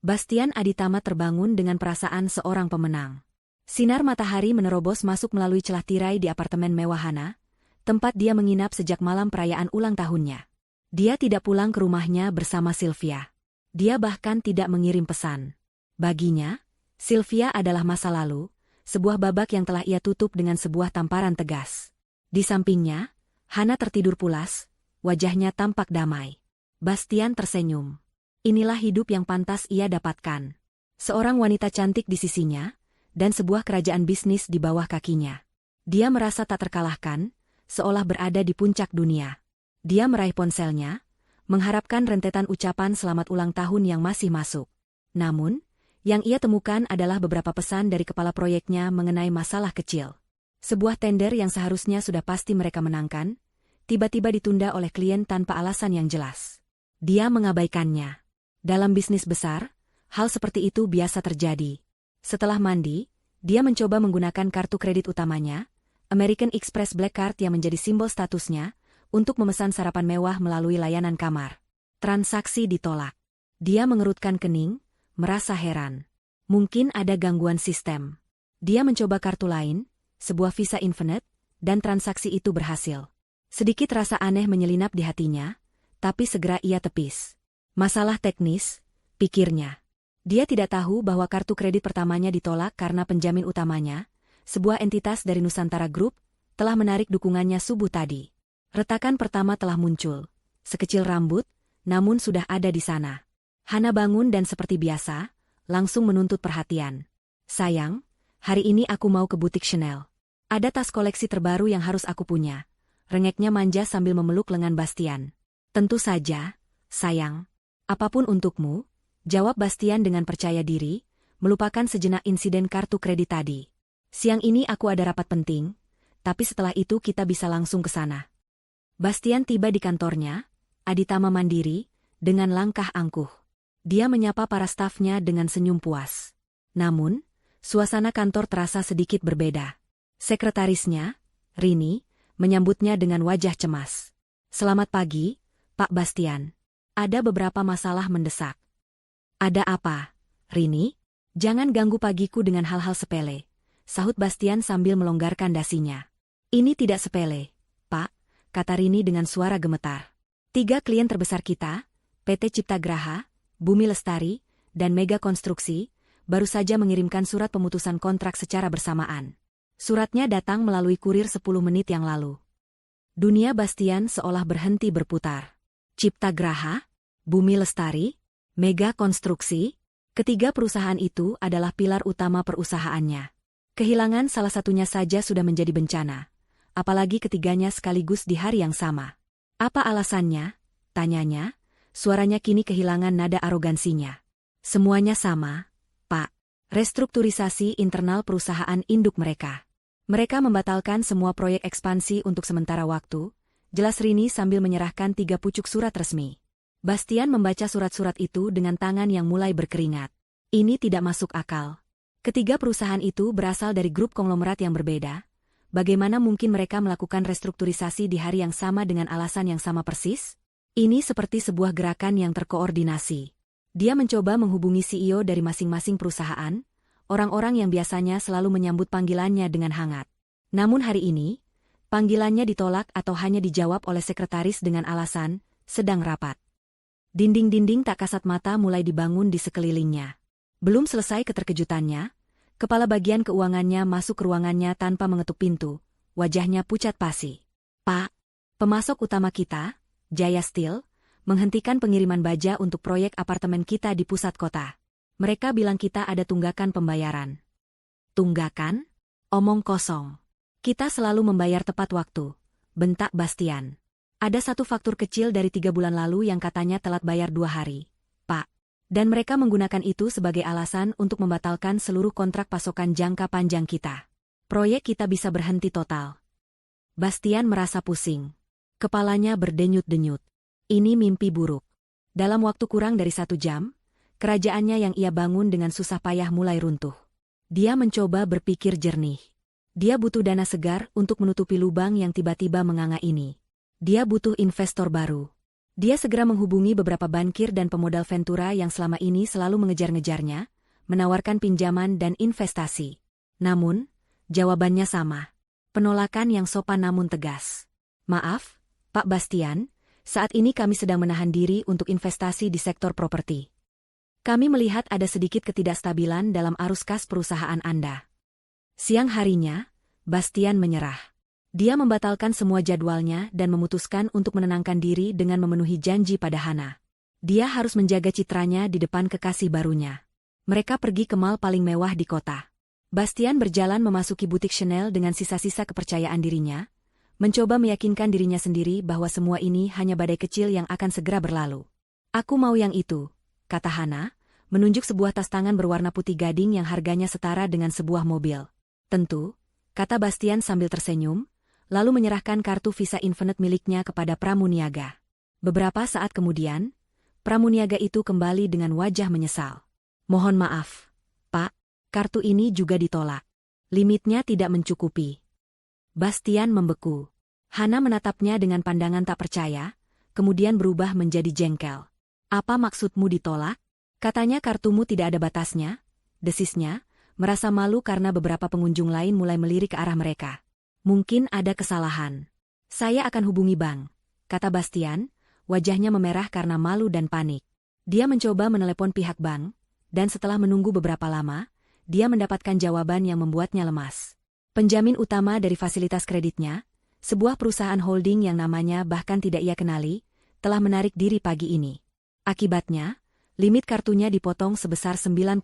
[SPEAKER 1] Bastian Aditama terbangun dengan perasaan seorang pemenang. Sinar matahari menerobos masuk melalui celah tirai di apartemen mewah Hana, tempat dia menginap sejak malam perayaan ulang tahunnya. Dia tidak pulang ke rumahnya bersama Sylvia. Dia bahkan tidak mengirim pesan. Baginya, Sylvia adalah masa lalu, sebuah babak yang telah ia tutup dengan sebuah tamparan tegas. Di sampingnya, Hana tertidur pulas, wajahnya tampak damai. Bastian tersenyum. Inilah hidup yang pantas ia dapatkan. Seorang wanita cantik di sisinya, dan sebuah kerajaan bisnis di bawah kakinya. Dia merasa tak terkalahkan, seolah berada di puncak dunia. Dia meraih ponselnya, mengharapkan rentetan ucapan selamat ulang tahun yang masih masuk. Namun, yang ia temukan adalah beberapa pesan dari kepala proyeknya mengenai masalah kecil. Sebuah tender yang seharusnya sudah pasti mereka menangkan, tiba-tiba ditunda oleh klien tanpa alasan yang jelas. Dia mengabaikannya. Dalam bisnis besar, hal seperti itu biasa terjadi. Setelah mandi, dia mencoba menggunakan kartu kredit utamanya, American Express Black Card yang menjadi simbol statusnya, untuk memesan sarapan mewah melalui layanan kamar. Transaksi ditolak. Dia mengerutkan kening, merasa heran. Mungkin ada gangguan sistem. Dia mencoba kartu lain, sebuah Visa Infinite, dan transaksi itu berhasil. Sedikit rasa aneh menyelinap di hatinya, tapi segera ia tepis. Masalah teknis, pikirnya. Dia tidak tahu bahwa kartu kredit pertamanya ditolak karena penjamin utamanya, sebuah entitas dari Nusantara Group, telah menarik dukungannya subuh tadi. Retakan pertama telah muncul, sekecil rambut, namun sudah ada di sana. Hana bangun dan seperti biasa, langsung menuntut perhatian. Sayang, hari ini aku mau ke butik Chanel. Ada tas koleksi terbaru yang harus aku punya. Rengeknya manja sambil memeluk lengan Bastian. Tentu saja, sayang. Apapun untukmu, jawab Bastian dengan percaya diri, melupakan sejenak insiden kartu kredit tadi. Siang ini aku ada rapat penting, tapi setelah itu kita bisa langsung ke sana. Bastian tiba di kantornya, Aditama Mandiri, dengan langkah angkuh. Dia menyapa para stafnya dengan senyum puas. Namun, suasana kantor terasa sedikit berbeda. Sekretarisnya, Rini, menyambutnya dengan wajah cemas. Selamat pagi, Pak Bastian. Ada beberapa masalah mendesak. Ada apa, Rini? Jangan ganggu pagiku dengan hal-hal sepele, sahut Bastian sambil melonggarkan dasinya. Ini tidak sepele, Pak, kata Rini dengan suara gemetar. 3 klien terbesar kita, PT Cipta Graha, Bumi Lestari, dan Mega Konstruksi, baru saja mengirimkan surat pemutusan kontrak secara bersamaan. Suratnya datang melalui kurir 10 menit yang lalu. Dunia Bastian seolah berhenti berputar. Cipta Graha, Bumi Lestari, Mega Konstruksi, ketiga perusahaan itu adalah pilar utama perusahaannya. Kehilangan salah satunya saja sudah menjadi bencana. Apalagi ketiganya sekaligus di hari yang sama. Apa alasannya? Tanyanya, suaranya kini kehilangan nada arogansinya. Semuanya sama, Pak. Restrukturisasi internal perusahaan induk mereka. Mereka membatalkan semua proyek ekspansi untuk sementara waktu, jelas Rini sambil menyerahkan 3 pucuk surat resmi. Bastian membaca surat-surat itu dengan tangan yang mulai berkeringat. Ini tidak masuk akal. Ketiga perusahaan itu berasal dari grup konglomerat yang berbeda. Bagaimana mungkin mereka melakukan restrukturisasi di hari yang sama dengan alasan yang sama persis? Ini seperti sebuah gerakan yang terkoordinasi. Dia mencoba menghubungi CEO dari masing-masing perusahaan, orang-orang yang biasanya selalu menyambut panggilannya dengan hangat. Namun hari ini, panggilannya ditolak atau hanya dijawab oleh sekretaris dengan alasan, sedang rapat. Dinding-dinding tak kasat mata mulai dibangun di sekelilingnya. Belum selesai keterkejutannya, kepala bagian keuangannya masuk ke ruangannya tanpa mengetuk pintu, wajahnya pucat pasi. Pak, pemasok utama kita, Jaya Steel, menghentikan pengiriman baja untuk proyek apartemen kita di pusat kota. Mereka bilang kita ada tunggakan pembayaran. Tunggakan? Omong kosong. Kita selalu membayar tepat waktu, bentak Bastian. Ada satu faktur kecil dari 3 bulan lalu yang katanya telat bayar 2 hari, Pak. Dan mereka menggunakan itu sebagai alasan untuk membatalkan seluruh kontrak pasokan jangka panjang kita. Proyek kita bisa berhenti total. Bastian merasa pusing. Kepalanya berdenyut-denyut. Ini mimpi buruk. Dalam waktu kurang dari 1 jam, kerajaannya yang ia bangun dengan susah payah mulai runtuh. Dia mencoba berpikir jernih. Dia butuh dana segar untuk menutupi lubang yang tiba-tiba menganga ini. Dia butuh investor baru. Dia segera menghubungi beberapa bankir dan pemodal Ventura yang selama ini selalu mengejar-ngejarnya, menawarkan pinjaman dan investasi. Namun, jawabannya sama. Penolakan yang sopan namun tegas. Maaf, Pak Bastian, saat ini kami sedang menahan diri untuk investasi di sektor properti. Kami melihat ada sedikit ketidakstabilan dalam arus kas perusahaan Anda. Siang harinya, Bastian menyerah. Dia membatalkan semua jadwalnya dan memutuskan untuk menenangkan diri dengan memenuhi janji pada Hana. Dia harus menjaga citranya di depan kekasih barunya. Mereka pergi ke mall paling mewah di kota. Bastian berjalan memasuki butik Chanel dengan sisa-sisa kepercayaan dirinya, mencoba meyakinkan dirinya sendiri bahwa semua ini hanya badai kecil yang akan segera berlalu. Aku mau yang itu, kata Hana, menunjuk sebuah tas tangan berwarna putih gading yang harganya setara dengan sebuah mobil. Tentu, kata Bastian sambil tersenyum, lalu menyerahkan kartu Visa Infinite miliknya kepada Pramuniaga. Beberapa saat kemudian, Pramuniaga itu kembali dengan wajah menyesal. Mohon maaf, Pak, kartu ini juga ditolak. Limitnya tidak mencukupi. Bastian membeku. Hana menatapnya dengan pandangan tak percaya, kemudian berubah menjadi jengkel. Apa maksudmu ditolak? Katanya kartumu tidak ada batasnya, desisnya, merasa malu karena beberapa pengunjung lain mulai melirik ke arah mereka. Mungkin ada kesalahan. Saya akan hubungi bank, kata Bastian, wajahnya memerah karena malu dan panik. Dia mencoba menelepon pihak bank, dan setelah menunggu beberapa lama, dia mendapatkan jawaban yang membuatnya lemas. Penjamin utama dari fasilitas kreditnya, sebuah perusahaan holding yang namanya bahkan tidak ia kenali, telah menarik diri pagi ini. Akibatnya, limit kartunya dipotong sebesar 90%.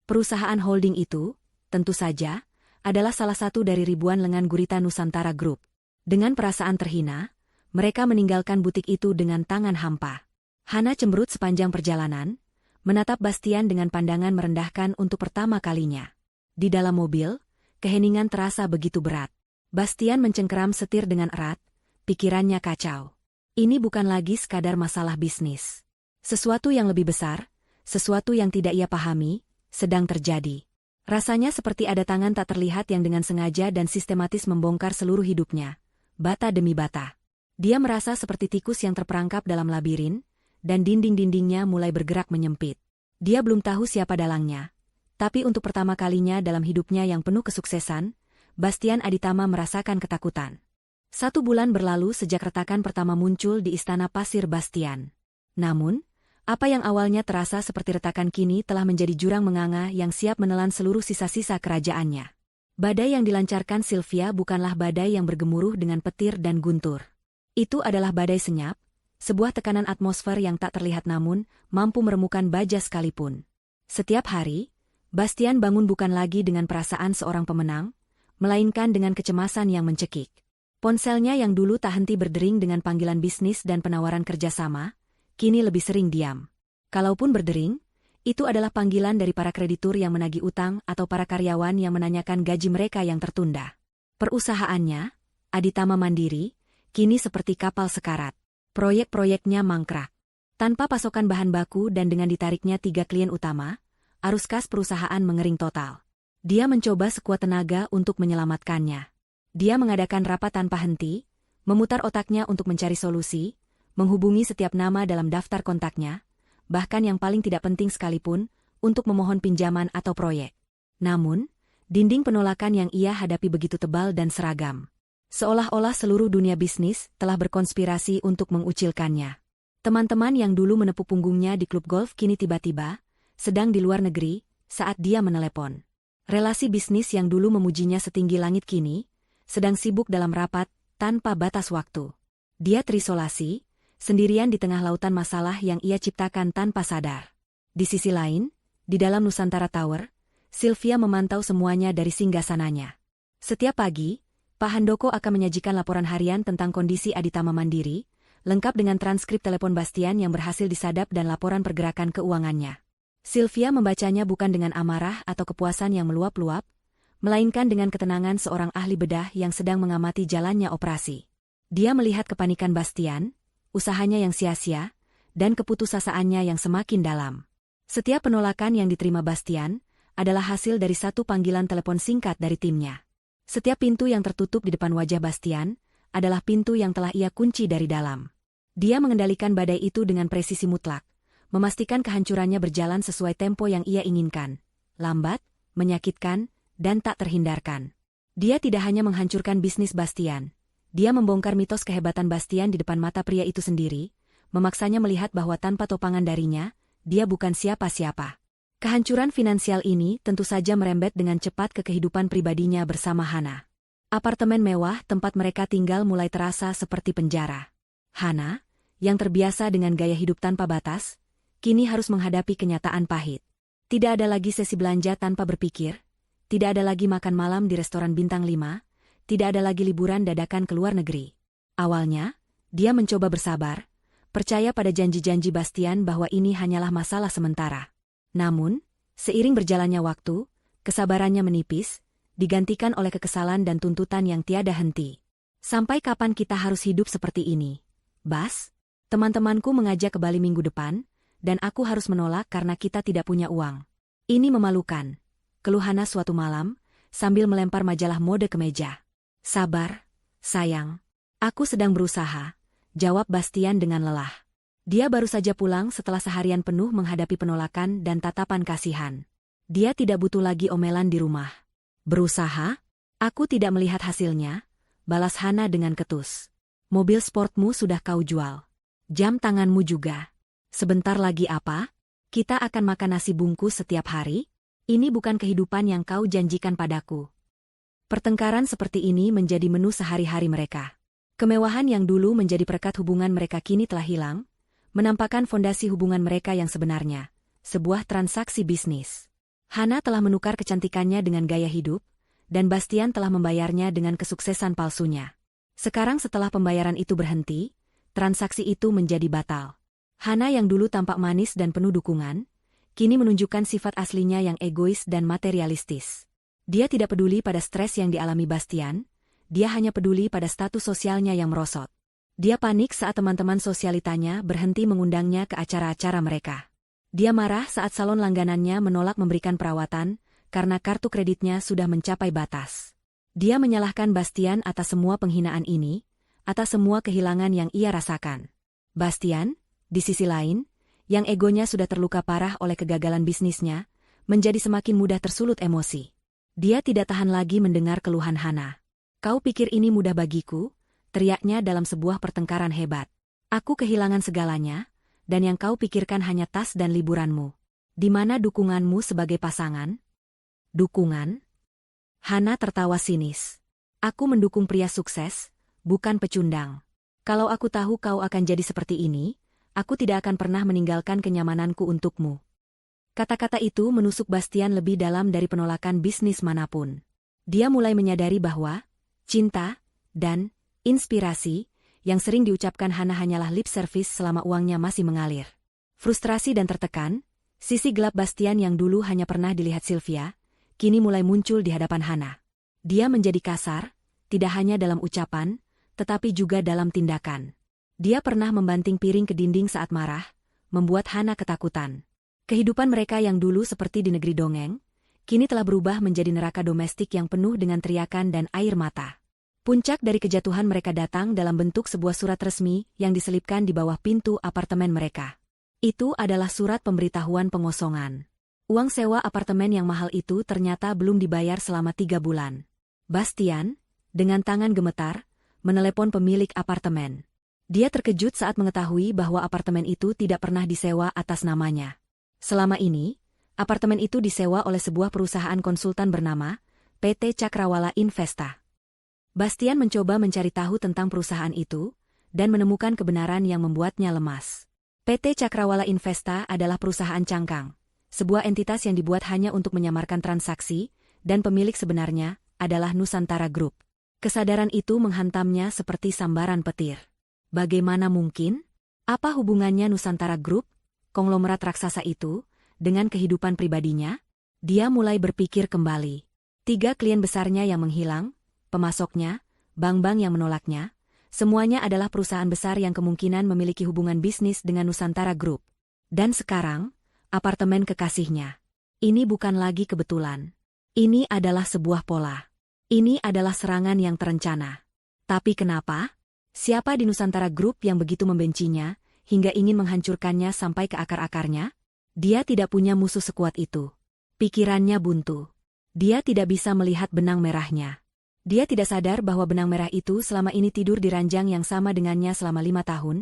[SPEAKER 1] Perusahaan holding itu, tentu saja, adalah salah satu dari ribuan lengan gurita Nusantara Group. Dengan perasaan terhina, mereka meninggalkan butik itu dengan tangan hampa. Hana cemberut sepanjang perjalanan, menatap Bastian dengan pandangan merendahkan untuk pertama kalinya. Di dalam mobil, keheningan terasa begitu berat. Bastian mencengkeram setir dengan erat, pikirannya kacau. Ini bukan lagi sekadar masalah bisnis. Sesuatu yang lebih besar, sesuatu yang tidak ia pahami, sedang terjadi. Rasanya seperti ada tangan tak terlihat yang dengan sengaja dan sistematis membongkar seluruh hidupnya, bata demi bata. Dia merasa seperti tikus yang terperangkap dalam labirin, dan dinding-dindingnya mulai bergerak menyempit. Dia belum tahu siapa dalangnya, tapi untuk pertama kalinya dalam hidupnya yang penuh kesuksesan, Bastian Aditama merasakan ketakutan. 1 bulan berlalu sejak retakan pertama muncul di Istana Pasir Bastian. Namun, apa yang awalnya terasa seperti retakan kini telah menjadi jurang menganga yang siap menelan seluruh sisa-sisa kerajaannya. Badai yang dilancarkan Sylvia bukanlah badai yang bergemuruh dengan petir dan guntur. Itu adalah badai senyap, sebuah tekanan atmosfer yang tak terlihat namun mampu meremukkan baja sekalipun. Setiap hari, Bastian bangun bukan lagi dengan perasaan seorang pemenang, melainkan dengan kecemasan yang mencekik. Ponselnya yang dulu tak henti berdering dengan panggilan bisnis dan penawaran kerjasama, kini lebih sering diam. Kalaupun berdering, itu adalah panggilan dari para kreditur yang menagih utang atau para karyawan yang menanyakan gaji mereka yang tertunda. Perusahaannya, Aditama Mandiri, kini seperti kapal sekarat. Proyek-proyeknya mangkrak. Tanpa pasokan bahan baku dan dengan ditariknya 3 klien utama, arus kas perusahaan mengering total. Dia mencoba sekuat tenaga untuk menyelamatkannya. Dia mengadakan rapat tanpa henti, memutar otaknya untuk mencari solusi, menghubungi setiap nama dalam daftar kontaknya, bahkan yang paling tidak penting sekalipun, untuk memohon pinjaman atau proyek. Namun, dinding penolakan yang ia hadapi begitu tebal dan seragam. Seolah-olah seluruh dunia bisnis telah berkonspirasi untuk mengucilkannya. Teman-teman yang dulu menepuk punggungnya di klub golf kini tiba-tiba sedang di luar negeri saat dia menelepon. Relasi bisnis yang dulu memujinya setinggi langit kini sedang sibuk dalam rapat tanpa batas waktu. Dia terisolasi, sendirian di tengah lautan masalah yang ia ciptakan tanpa sadar. Di sisi lain, di dalam Nusantara Tower, Sylvia memantau semuanya dari singgasananya. Setiap pagi, Pak Handoko akan menyajikan laporan harian tentang kondisi Aditama Mandiri, lengkap dengan transkrip telepon Bastian yang berhasil disadap dan laporan pergerakan keuangannya. Sylvia membacanya bukan dengan amarah atau kepuasan yang meluap-luap, melainkan dengan ketenangan seorang ahli bedah yang sedang mengamati jalannya operasi. Dia melihat kepanikan Bastian, usahanya yang sia-sia, dan keputusasaannya yang semakin dalam. Setiap penolakan yang diterima Bastian adalah hasil dari satu panggilan telepon singkat dari timnya. Setiap pintu yang tertutup di depan wajah Bastian adalah pintu yang telah ia kunci dari dalam. Dia mengendalikan badai itu dengan presisi mutlak, memastikan kehancurannya berjalan sesuai tempo yang ia inginkan, lambat, menyakitkan, dan tak terhindarkan. Dia tidak hanya menghancurkan bisnis Bastian, dia membongkar mitos kehebatan Bastian di depan mata pria itu sendiri, memaksanya melihat bahwa tanpa topangan darinya, dia bukan siapa-siapa. Kehancuran finansial ini tentu saja merembet dengan cepat ke kehidupan pribadinya bersama Hana. Apartemen mewah tempat mereka tinggal mulai terasa seperti penjara. Hana, yang terbiasa dengan gaya hidup tanpa batas, kini harus menghadapi kenyataan pahit. Tidak ada lagi sesi belanja tanpa berpikir, tidak ada lagi makan malam di restoran bintang 5, tidak ada lagi liburan dadakan ke luar negeri. Awalnya, dia mencoba bersabar, percaya pada janji-janji Bastian bahwa ini hanyalah masalah sementara. Namun, seiring berjalannya waktu, kesabarannya menipis, digantikan oleh kekesalan dan tuntutan yang tiada henti. Sampai kapan kita harus hidup seperti ini? Bas, teman-temanku mengajak ke Bali minggu depan, dan aku harus menolak karena kita tidak punya uang. Ini memalukan, keluh Hana suatu malam, sambil melempar majalah mode ke meja. Sabar, sayang. Aku sedang berusaha, jawab Bastian dengan lelah. Dia baru saja pulang setelah seharian penuh menghadapi penolakan dan tatapan kasihan. Dia tidak butuh lagi omelan di rumah. Berusaha? Aku tidak melihat hasilnya, balas Hana dengan ketus. Mobil sportmu sudah kau jual. Jam tanganmu juga. Sebentar lagi apa? Kita akan makan nasi bungkus setiap hari? Ini bukan kehidupan yang kau janjikan padaku. Pertengkaran seperti ini menjadi menu sehari-hari mereka. Kemewahan yang dulu menjadi perekat hubungan mereka kini telah hilang, menampakkan fondasi hubungan mereka yang sebenarnya, sebuah transaksi bisnis. Hana telah menukar kecantikannya dengan gaya hidup, dan Bastian telah membayarnya dengan kesuksesan palsunya. Sekarang setelah pembayaran itu berhenti, transaksi itu menjadi batal. Hana yang dulu tampak manis dan penuh dukungan, kini menunjukkan sifat aslinya yang egois dan materialistis. Dia tidak peduli pada stres yang dialami Bastian, dia hanya peduli pada status sosialnya yang merosot. Dia panik saat teman-teman sosialitanya berhenti mengundangnya ke acara-acara mereka. Dia marah saat salon langganannya menolak memberikan perawatan, karena kartu kreditnya sudah mencapai batas. Dia menyalahkan Bastian atas semua penghinaan ini, atas semua kehilangan yang ia rasakan. Bastian, di sisi lain, yang egonya sudah terluka parah oleh kegagalan bisnisnya, menjadi semakin mudah tersulut emosi. Dia tidak tahan lagi mendengar keluhan Hana. "Kau pikir ini mudah bagiku?" teriaknya dalam sebuah pertengkaran hebat. "Aku kehilangan segalanya, dan yang kau pikirkan hanya tas dan liburanmu. Di mana dukunganmu sebagai pasangan?" "Dukungan?" Hana tertawa sinis. "Aku mendukung pria sukses, bukan pecundang. Kalau aku tahu kau akan jadi seperti ini, aku tidak akan pernah meninggalkan kenyamananku untukmu." Kata-kata itu menusuk Bastian lebih dalam dari penolakan bisnis manapun. Dia mulai menyadari bahwa cinta dan inspirasi yang sering diucapkan Hana hanyalah lip service selama uangnya masih mengalir. Frustrasi dan tertekan, sisi gelap Bastian yang dulu hanya pernah dilihat Sylvia, kini mulai muncul di hadapan Hana. Dia menjadi kasar, tidak hanya dalam ucapan, tetapi juga dalam tindakan. Dia pernah membanting piring ke dinding saat marah, membuat Hana ketakutan. Kehidupan mereka yang dulu seperti di negeri dongeng, kini telah berubah menjadi neraka domestik yang penuh dengan teriakan dan air mata. Puncak dari kejatuhan mereka datang dalam bentuk sebuah surat resmi yang diselipkan di bawah pintu apartemen mereka. Itu adalah surat pemberitahuan pengosongan. Uang sewa apartemen yang mahal itu ternyata belum dibayar selama 3 bulan. Bastian, dengan tangan gemetar, menelepon pemilik apartemen. Dia terkejut saat mengetahui bahwa apartemen itu tidak pernah disewa atas namanya. Selama ini, apartemen itu disewa oleh sebuah perusahaan konsultan bernama PT Cakrawala Investa. Bastian mencoba mencari tahu tentang perusahaan itu, dan menemukan kebenaran yang membuatnya lemas. PT Cakrawala Investa adalah perusahaan cangkang, sebuah entitas yang dibuat hanya untuk menyamarkan transaksi, dan pemilik sebenarnya adalah Nusantara Group. Kesadaran itu menghantamnya seperti sambaran petir. Bagaimana mungkin? Apa hubungannya Nusantara Group, konglomerat raksasa itu, dengan kehidupan pribadinya? Dia mulai berpikir kembali. 3 klien besarnya yang menghilang, pemasoknya, bank-bank yang menolaknya, semuanya adalah perusahaan besar yang kemungkinan memiliki hubungan bisnis dengan Nusantara Group. Dan sekarang, apartemen kekasihnya. Ini bukan lagi kebetulan. Ini adalah sebuah pola. Ini adalah serangan yang terencana. Tapi kenapa? Siapa di Nusantara Group yang begitu membencinya, hingga ingin menghancurkannya sampai ke akar-akarnya? Dia tidak punya musuh sekuat itu. Pikirannya buntu. Dia tidak bisa melihat benang merahnya. Dia tidak sadar bahwa benang merah itu selama ini tidur di ranjang yang sama dengannya selama 5 tahun,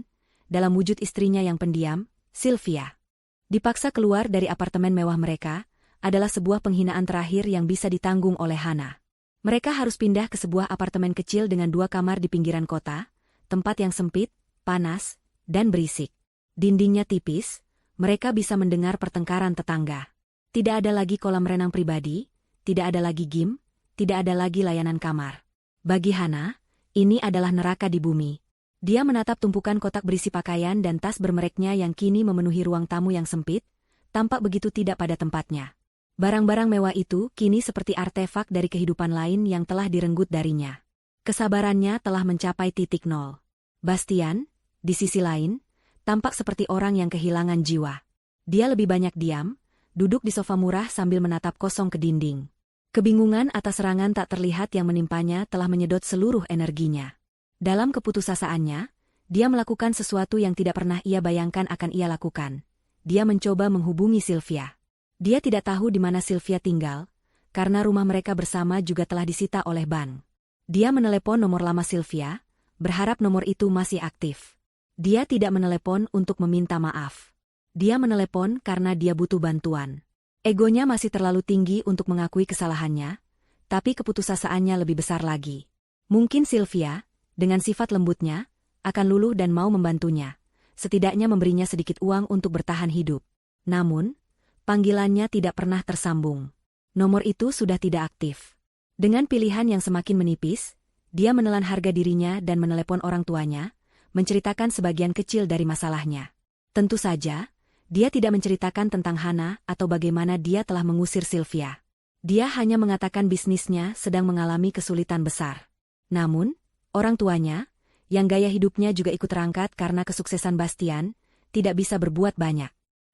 [SPEAKER 1] dalam wujud istrinya yang pendiam, Sylvia. Dipaksa keluar dari apartemen mewah mereka, adalah sebuah penghinaan terakhir yang bisa ditanggung oleh Hana. Mereka harus pindah ke sebuah apartemen kecil dengan 2 kamar di pinggiran kota, tempat yang sempit, panas, dan berisik. Dindingnya tipis, mereka bisa mendengar pertengkaran tetangga. Tidak ada lagi kolam renang pribadi, tidak ada lagi gym, tidak ada lagi layanan kamar. Bagi Hana, ini adalah neraka di bumi. Dia menatap tumpukan kotak berisi pakaian dan tas bermereknya yang kini memenuhi ruang tamu yang sempit, tampak begitu tidak pada tempatnya. Barang-barang mewah itu kini seperti artefak dari kehidupan lain yang telah direnggut darinya. Kesabarannya telah mencapai titik nol. Bastian, di sisi lain, tampak seperti orang yang kehilangan jiwa. Dia lebih banyak diam, duduk di sofa murah sambil menatap kosong ke dinding. Kebingungan atas serangan tak terlihat yang menimpanya telah menyedot seluruh energinya. Dalam keputusasaannya, dia melakukan sesuatu yang tidak pernah ia bayangkan akan ia lakukan. Dia mencoba menghubungi Sylvia. Dia tidak tahu di mana Sylvia tinggal, karena rumah mereka bersama juga telah disita oleh bank. Dia menelepon nomor lama Sylvia, berharap nomor itu masih aktif. Dia tidak menelepon untuk meminta maaf. Dia menelepon karena dia butuh bantuan. Egonya masih terlalu tinggi untuk mengakui kesalahannya, tapi keputusasiannya lebih besar lagi. Mungkin Sylvia, dengan sifat lembutnya, akan luluh dan mau membantunya, setidaknya memberinya sedikit uang untuk bertahan hidup. Namun, panggilannya tidak pernah tersambung. Nomor itu sudah tidak aktif. Dengan pilihan yang semakin menipis, dia menelan harga dirinya dan menelepon orang tuanya, menceritakan sebagian kecil dari masalahnya. Tentu saja, dia tidak menceritakan tentang Hana atau bagaimana dia telah mengusir Sylvia. Dia hanya mengatakan bisnisnya sedang mengalami kesulitan besar. Namun, orang tuanya, yang gaya hidupnya juga ikut terangkat karena kesuksesan Bastian, tidak bisa berbuat banyak.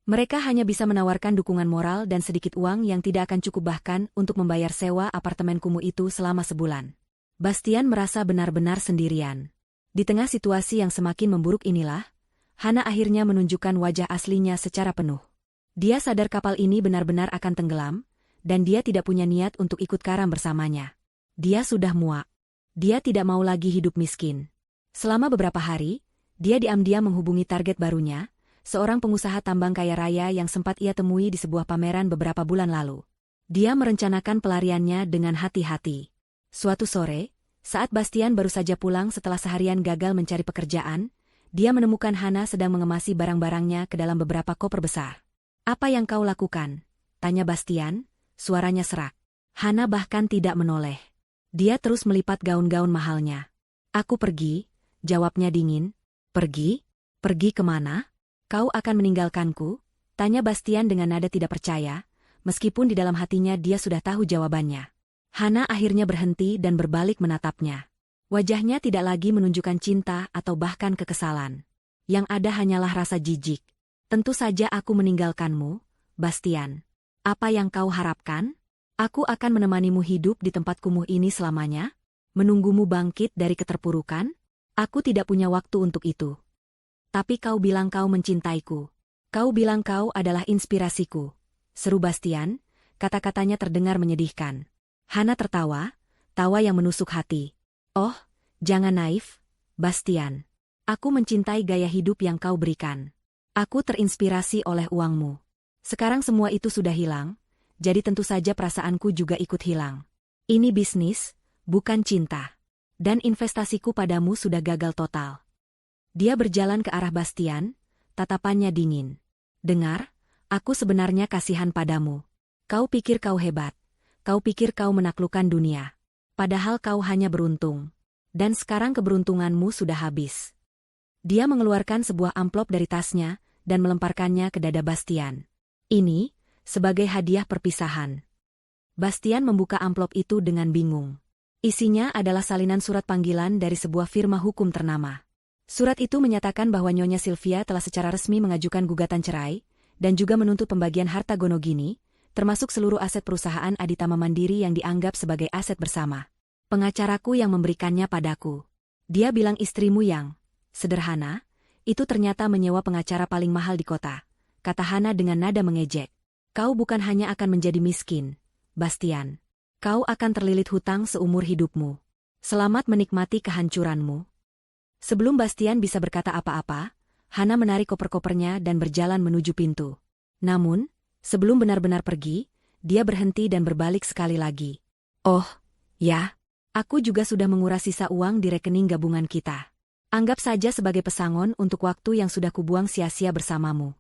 [SPEAKER 1] Mereka hanya bisa menawarkan dukungan moral dan sedikit uang yang tidak akan cukup bahkan untuk membayar sewa apartemen kumuh itu selama sebulan. Bastian merasa benar-benar sendirian. Di tengah situasi yang semakin memburuk inilah, Hana akhirnya menunjukkan wajah aslinya secara penuh. Dia sadar kapal ini benar-benar akan tenggelam, dan dia tidak punya niat untuk ikut karam bersamanya. Dia sudah muak. Dia tidak mau lagi hidup miskin. Selama beberapa hari, dia diam-diam menghubungi target barunya, seorang pengusaha tambang kaya raya yang sempat ia temui di sebuah pameran beberapa bulan lalu. Dia merencanakan pelariannya dengan hati-hati. Suatu sore, saat Bastian baru saja pulang setelah seharian gagal mencari pekerjaan, dia menemukan Hana sedang mengemasi barang-barangnya ke dalam beberapa koper besar. "Apa yang kau lakukan?" tanya Bastian, suaranya serak. Hana bahkan tidak menoleh. Dia terus melipat gaun-gaun mahalnya. "Aku pergi," jawabnya dingin. "Pergi? Pergi kemana? Kau akan meninggalkanku?" tanya Bastian dengan nada tidak percaya, meskipun di dalam hatinya dia sudah tahu jawabannya. Hana akhirnya berhenti dan berbalik menatapnya. Wajahnya tidak lagi menunjukkan cinta atau bahkan kekesalan. Yang ada hanyalah rasa jijik. "Tentu saja aku meninggalkanmu, Bastian. Apa yang kau harapkan? Aku akan menemanimu hidup di tempat kumuh ini selamanya? Menunggumu bangkit dari keterpurukan? Aku tidak punya waktu untuk itu." "Tapi kau bilang kau mencintaiku. Kau bilang kau adalah inspirasiku," seru Bastian, kata-katanya terdengar menyedihkan. Hana tertawa, tawa yang menusuk hati. "Oh, jangan naif, Bastian. Aku mencintai gaya hidup yang kau berikan. Aku terinspirasi oleh uangmu. Sekarang semua itu sudah hilang, jadi tentu saja perasaanku juga ikut hilang. Ini bisnis, bukan cinta. Dan investasiku padamu sudah gagal total." Dia berjalan ke arah Bastian, tatapannya dingin. "Dengar, aku sebenarnya kasihan padamu. Kau pikir kau hebat. Kau pikir kau menaklukkan dunia. Padahal kau hanya beruntung. Dan sekarang keberuntunganmu sudah habis." Dia mengeluarkan sebuah amplop dari tasnya dan melemparkannya ke dada Bastian. "Ini, sebagai hadiah perpisahan." Bastian membuka amplop itu dengan bingung. Isinya adalah salinan surat panggilan dari sebuah firma hukum ternama. Surat itu menyatakan bahwa Nyonya Sylvia telah secara resmi mengajukan gugatan cerai, dan juga menuntut pembagian harta Gonogini, termasuk seluruh aset perusahaan Aditama Mandiri yang dianggap sebagai aset bersama. "Pengacaraku yang memberikannya padaku. Dia bilang istrimu yang sederhana, itu ternyata menyewa pengacara paling mahal di kota," kata Hana dengan nada mengejek. "Kau bukan hanya akan menjadi miskin, Bastian. Kau akan terlilit hutang seumur hidupmu. Selamat menikmati kehancuranmu." Sebelum Bastian bisa berkata apa-apa, Hana menarik koper-kopernya dan berjalan menuju pintu. Namun, sebelum benar-benar pergi, dia berhenti dan berbalik sekali lagi. "Oh, ya. Aku juga sudah menguras sisa uang di rekening gabungan kita. Anggap saja sebagai pesangon untuk waktu yang sudah kubuang sia-sia bersamamu."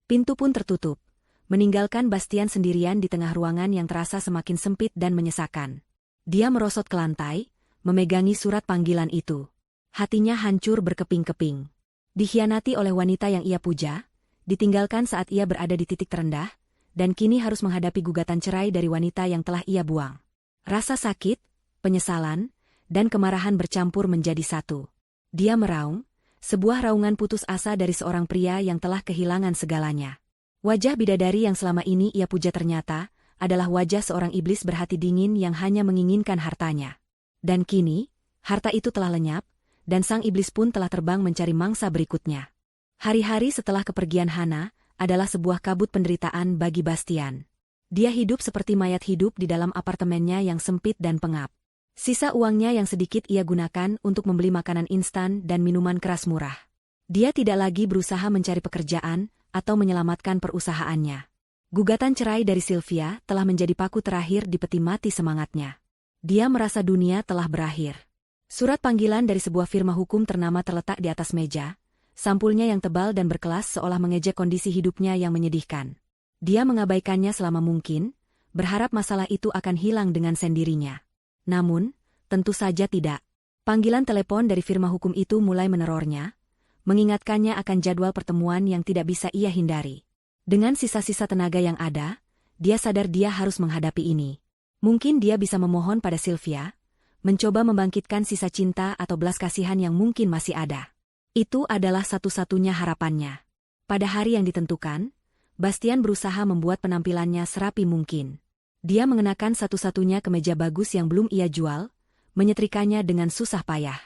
[SPEAKER 1] Pintu pun tertutup, meninggalkan Bastian sendirian di tengah ruangan yang terasa semakin sempit dan menyesakan. Dia merosot ke lantai, memegangi surat panggilan itu. Hatinya hancur berkeping-keping. Dikhianati oleh wanita yang ia puja, ditinggalkan saat ia berada di titik terendah, dan kini harus menghadapi gugatan cerai dari wanita yang telah ia buang. Rasa sakit, penyesalan, dan kemarahan bercampur menjadi satu. Dia meraung, sebuah raungan putus asa dari seorang pria yang telah kehilangan segalanya. Wajah bidadari yang selama ini ia puja ternyata adalah wajah seorang iblis berhati dingin yang hanya menginginkan hartanya. Dan kini, harta itu telah lenyap, dan sang iblis pun telah terbang mencari mangsa berikutnya. Hari-hari setelah kepergian Hana, adalah sebuah kabut penderitaan bagi Bastian. Dia hidup seperti mayat hidup di dalam apartemennya yang sempit dan pengap. Sisa uangnya yang sedikit ia gunakan untuk membeli makanan instan dan minuman keras murah. Dia tidak lagi berusaha mencari pekerjaan atau menyelamatkan perusahaannya. Gugatan cerai dari Sylvia telah menjadi paku terakhir di peti mati semangatnya. Dia merasa dunia telah berakhir. Surat panggilan dari sebuah firma hukum ternama terletak di atas meja. Sampulnya yang tebal dan berkelas seolah mengejek kondisi hidupnya yang menyedihkan. Dia mengabaikannya selama mungkin, berharap masalah itu akan hilang dengan sendirinya. Namun, tentu saja tidak. Panggilan telepon dari firma hukum itu mulai menerornya, mengingatkannya akan jadwal pertemuan yang tidak bisa ia hindari. Dengan sisa-sisa tenaga yang ada, dia sadar dia harus menghadapi ini. Mungkin dia bisa memohon pada Sylvia, mencoba membangkitkan sisa cinta atau belas kasihan yang mungkin masih ada. Itu adalah satu-satunya harapannya. Pada hari yang ditentukan, Bastian berusaha membuat penampilannya serapi mungkin. Dia mengenakan satu-satunya kemeja bagus yang belum ia jual, menyetrikanya dengan susah payah.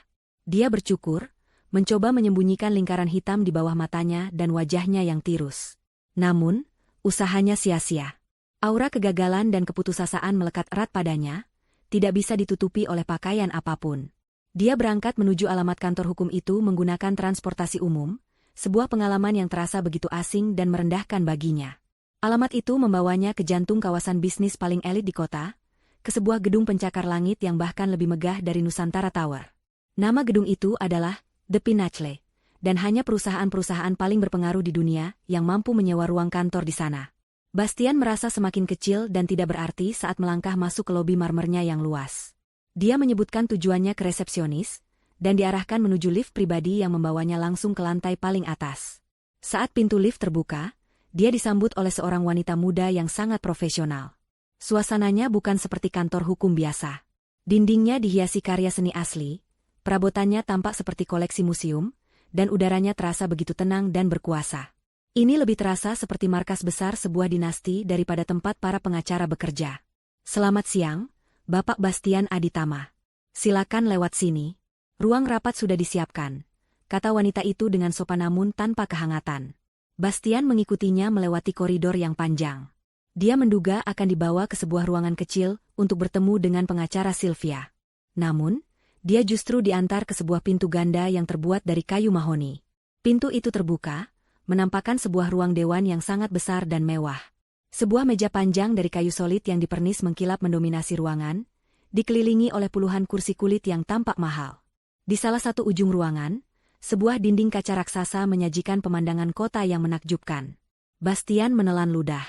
[SPEAKER 1] Dia bercukur, mencoba menyembunyikan lingkaran hitam di bawah matanya dan wajahnya yang tirus. Namun, usahanya sia-sia. Aura kegagalan dan keputusasaan melekat erat padanya, tidak bisa ditutupi oleh pakaian apapun. Dia berangkat menuju alamat kantor hukum itu menggunakan transportasi umum, sebuah pengalaman yang terasa begitu asing dan merendahkan baginya. Alamat itu membawanya ke jantung kawasan bisnis paling elit di kota, ke sebuah gedung pencakar langit yang bahkan lebih megah dari Nusantara Tower. Nama gedung itu adalah The Pinnacle, dan hanya perusahaan-perusahaan paling berpengaruh di dunia yang mampu menyewa ruang kantor di sana. Bastian merasa semakin kecil dan tidak berarti saat melangkah masuk ke lobi marmernya yang luas. Dia menyebutkan tujuannya ke resepsionis, dan diarahkan menuju lift pribadi yang membawanya langsung ke lantai paling atas. Saat pintu lift terbuka, dia disambut oleh seorang wanita muda yang sangat profesional. Suasananya bukan seperti kantor hukum biasa. Dindingnya dihiasi karya seni asli, perabotannya tampak seperti koleksi museum, dan udaranya terasa begitu tenang dan berkuasa. Ini lebih terasa seperti markas besar sebuah dinasti daripada tempat para pengacara bekerja. Selamat siang, Bapak Bastian Aditama. Silakan lewat sini. Ruang rapat sudah disiapkan, kata wanita itu dengan sopan namun tanpa kehangatan. Bastian mengikutinya melewati koridor yang panjang. Dia menduga akan dibawa ke sebuah ruangan kecil untuk bertemu dengan pengacara Sylvia. Namun, dia justru diantar ke sebuah pintu ganda yang terbuat dari kayu mahoni. Pintu itu terbuka, menampakkan sebuah ruang dewan yang sangat besar dan mewah. Sebuah meja panjang dari kayu solid yang dipernis mengkilap mendominasi ruangan, dikelilingi oleh puluhan kursi kulit yang tampak mahal. Di salah satu ujung ruangan, sebuah dinding kaca raksasa menyajikan pemandangan kota yang menakjubkan. Bastian menelan ludah.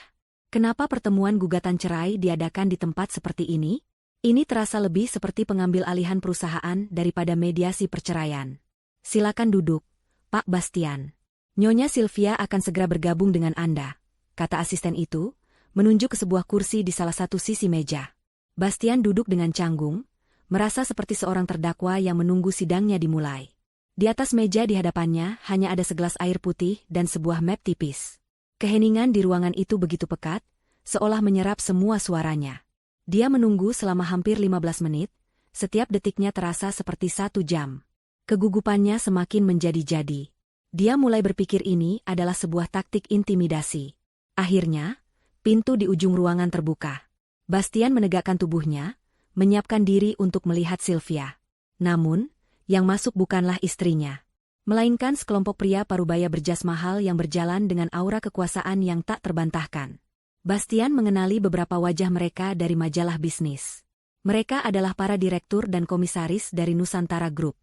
[SPEAKER 1] Kenapa pertemuan gugatan cerai diadakan di tempat seperti ini? Ini terasa lebih seperti pengambil alihan perusahaan daripada mediasi perceraian. Silakan duduk, Pak Bastian. Nyonya Sylvia akan segera bergabung dengan Anda, kata asisten itu, menunjuk ke sebuah kursi di salah satu sisi meja. Bastian duduk dengan canggung, merasa seperti seorang terdakwa yang menunggu sidangnya dimulai. Di atas meja di hadapannya hanya ada segelas air putih dan sebuah map tipis. Keheningan di ruangan itu begitu pekat, seolah menyerap semua suaranya. Dia menunggu selama hampir 15 menit, setiap detiknya terasa seperti 1 jam. Kegugupannya semakin menjadi-jadi. Dia mulai berpikir ini adalah sebuah taktik intimidasi. Akhirnya, pintu di ujung ruangan terbuka. Bastian menegakkan tubuhnya, menyiapkan diri untuk melihat Sylvia. Namun, yang masuk bukanlah istrinya, melainkan sekelompok pria parubaya berjas mahal yang berjalan dengan aura kekuasaan yang tak terbantahkan. Bastian mengenali beberapa wajah mereka dari majalah bisnis. Mereka adalah para direktur dan komisaris dari Nusantara Group.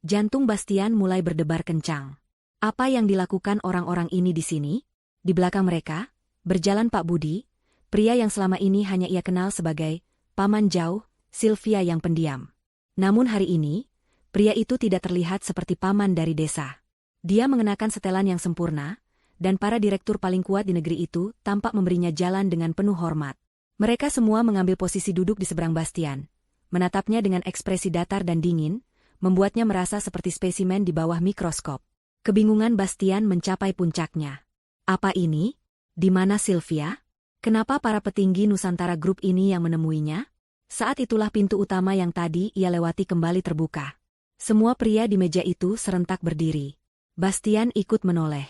[SPEAKER 1] Jantung Bastian mulai berdebar kencang. Apa yang dilakukan orang-orang ini di sini? Di belakang mereka, berjalan Pak Budi, pria yang selama ini hanya ia kenal sebagai paman jauh, Sylvia yang pendiam. Namun hari ini, pria itu tidak terlihat seperti paman dari desa. Dia mengenakan setelan yang sempurna, dan para direktur paling kuat di negeri itu tampak memberinya jalan dengan penuh hormat. Mereka semua mengambil posisi duduk di seberang Bastian. Menatapnya dengan ekspresi datar dan dingin, membuatnya merasa seperti spesimen di bawah mikroskop. Kebingungan Bastian mencapai puncaknya. Apa ini? Di mana Sylvia? Kenapa para petinggi Nusantara Group ini yang menemuinya? Saat itulah pintu utama yang tadi ia lewati kembali terbuka. Semua pria di meja itu serentak berdiri. Bastian ikut menoleh.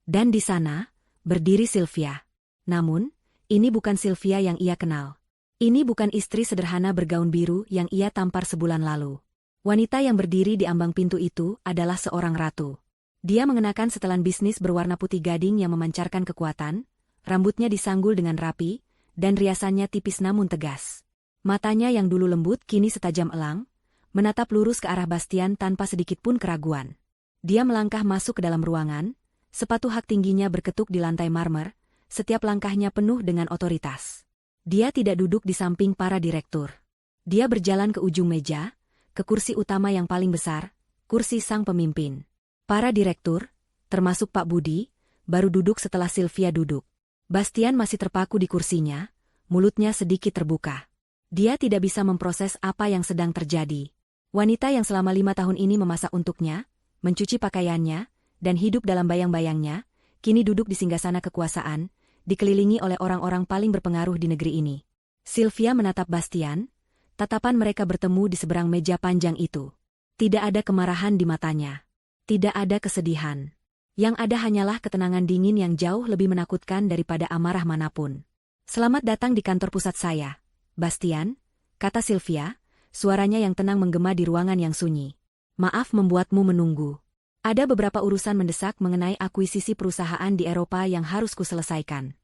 [SPEAKER 1] Dan di sana, berdiri Sylvia. Namun, ini bukan Sylvia yang ia kenal. Ini bukan istri sederhana bergaun biru yang ia tampar sebulan lalu. Wanita yang berdiri di ambang pintu itu adalah seorang ratu. Dia mengenakan setelan bisnis berwarna putih gading yang memancarkan kekuatan, rambutnya disanggul dengan rapi, dan riasannya tipis namun tegas. Matanya yang dulu lembut kini setajam elang, menatap lurus ke arah Bastian tanpa sedikit pun keraguan. Dia melangkah masuk ke dalam ruangan, sepatu hak tingginya berketuk di lantai marmer, setiap langkahnya penuh dengan otoritas. Dia tidak duduk di samping para direktur. Dia berjalan ke ujung meja, ke kursi utama yang paling besar, kursi sang pemimpin. Para direktur, termasuk Pak Budi, baru duduk setelah Sylvia duduk. Bastian masih terpaku di kursinya, mulutnya sedikit terbuka. Dia tidak bisa memproses apa yang sedang terjadi. Wanita yang selama 5 tahun ini memasak untuknya, mencuci pakaiannya, dan hidup dalam bayang-bayangnya, kini duduk di singgasana kekuasaan, dikelilingi oleh orang-orang paling berpengaruh di negeri ini. Sylvia menatap Bastian, tatapan mereka bertemu di seberang meja panjang itu. Tidak ada kemarahan di matanya. Tidak ada kesedihan. Yang ada hanyalah ketenangan dingin yang jauh lebih menakutkan daripada amarah manapun. "Selamat datang di kantor pusat saya, Bastian," kata Sylvia, suaranya yang tenang menggema di ruangan yang sunyi. "Maaf membuatmu menunggu. Ada beberapa urusan mendesak mengenai akuisisi perusahaan di Eropa yang harus kuselesaikan."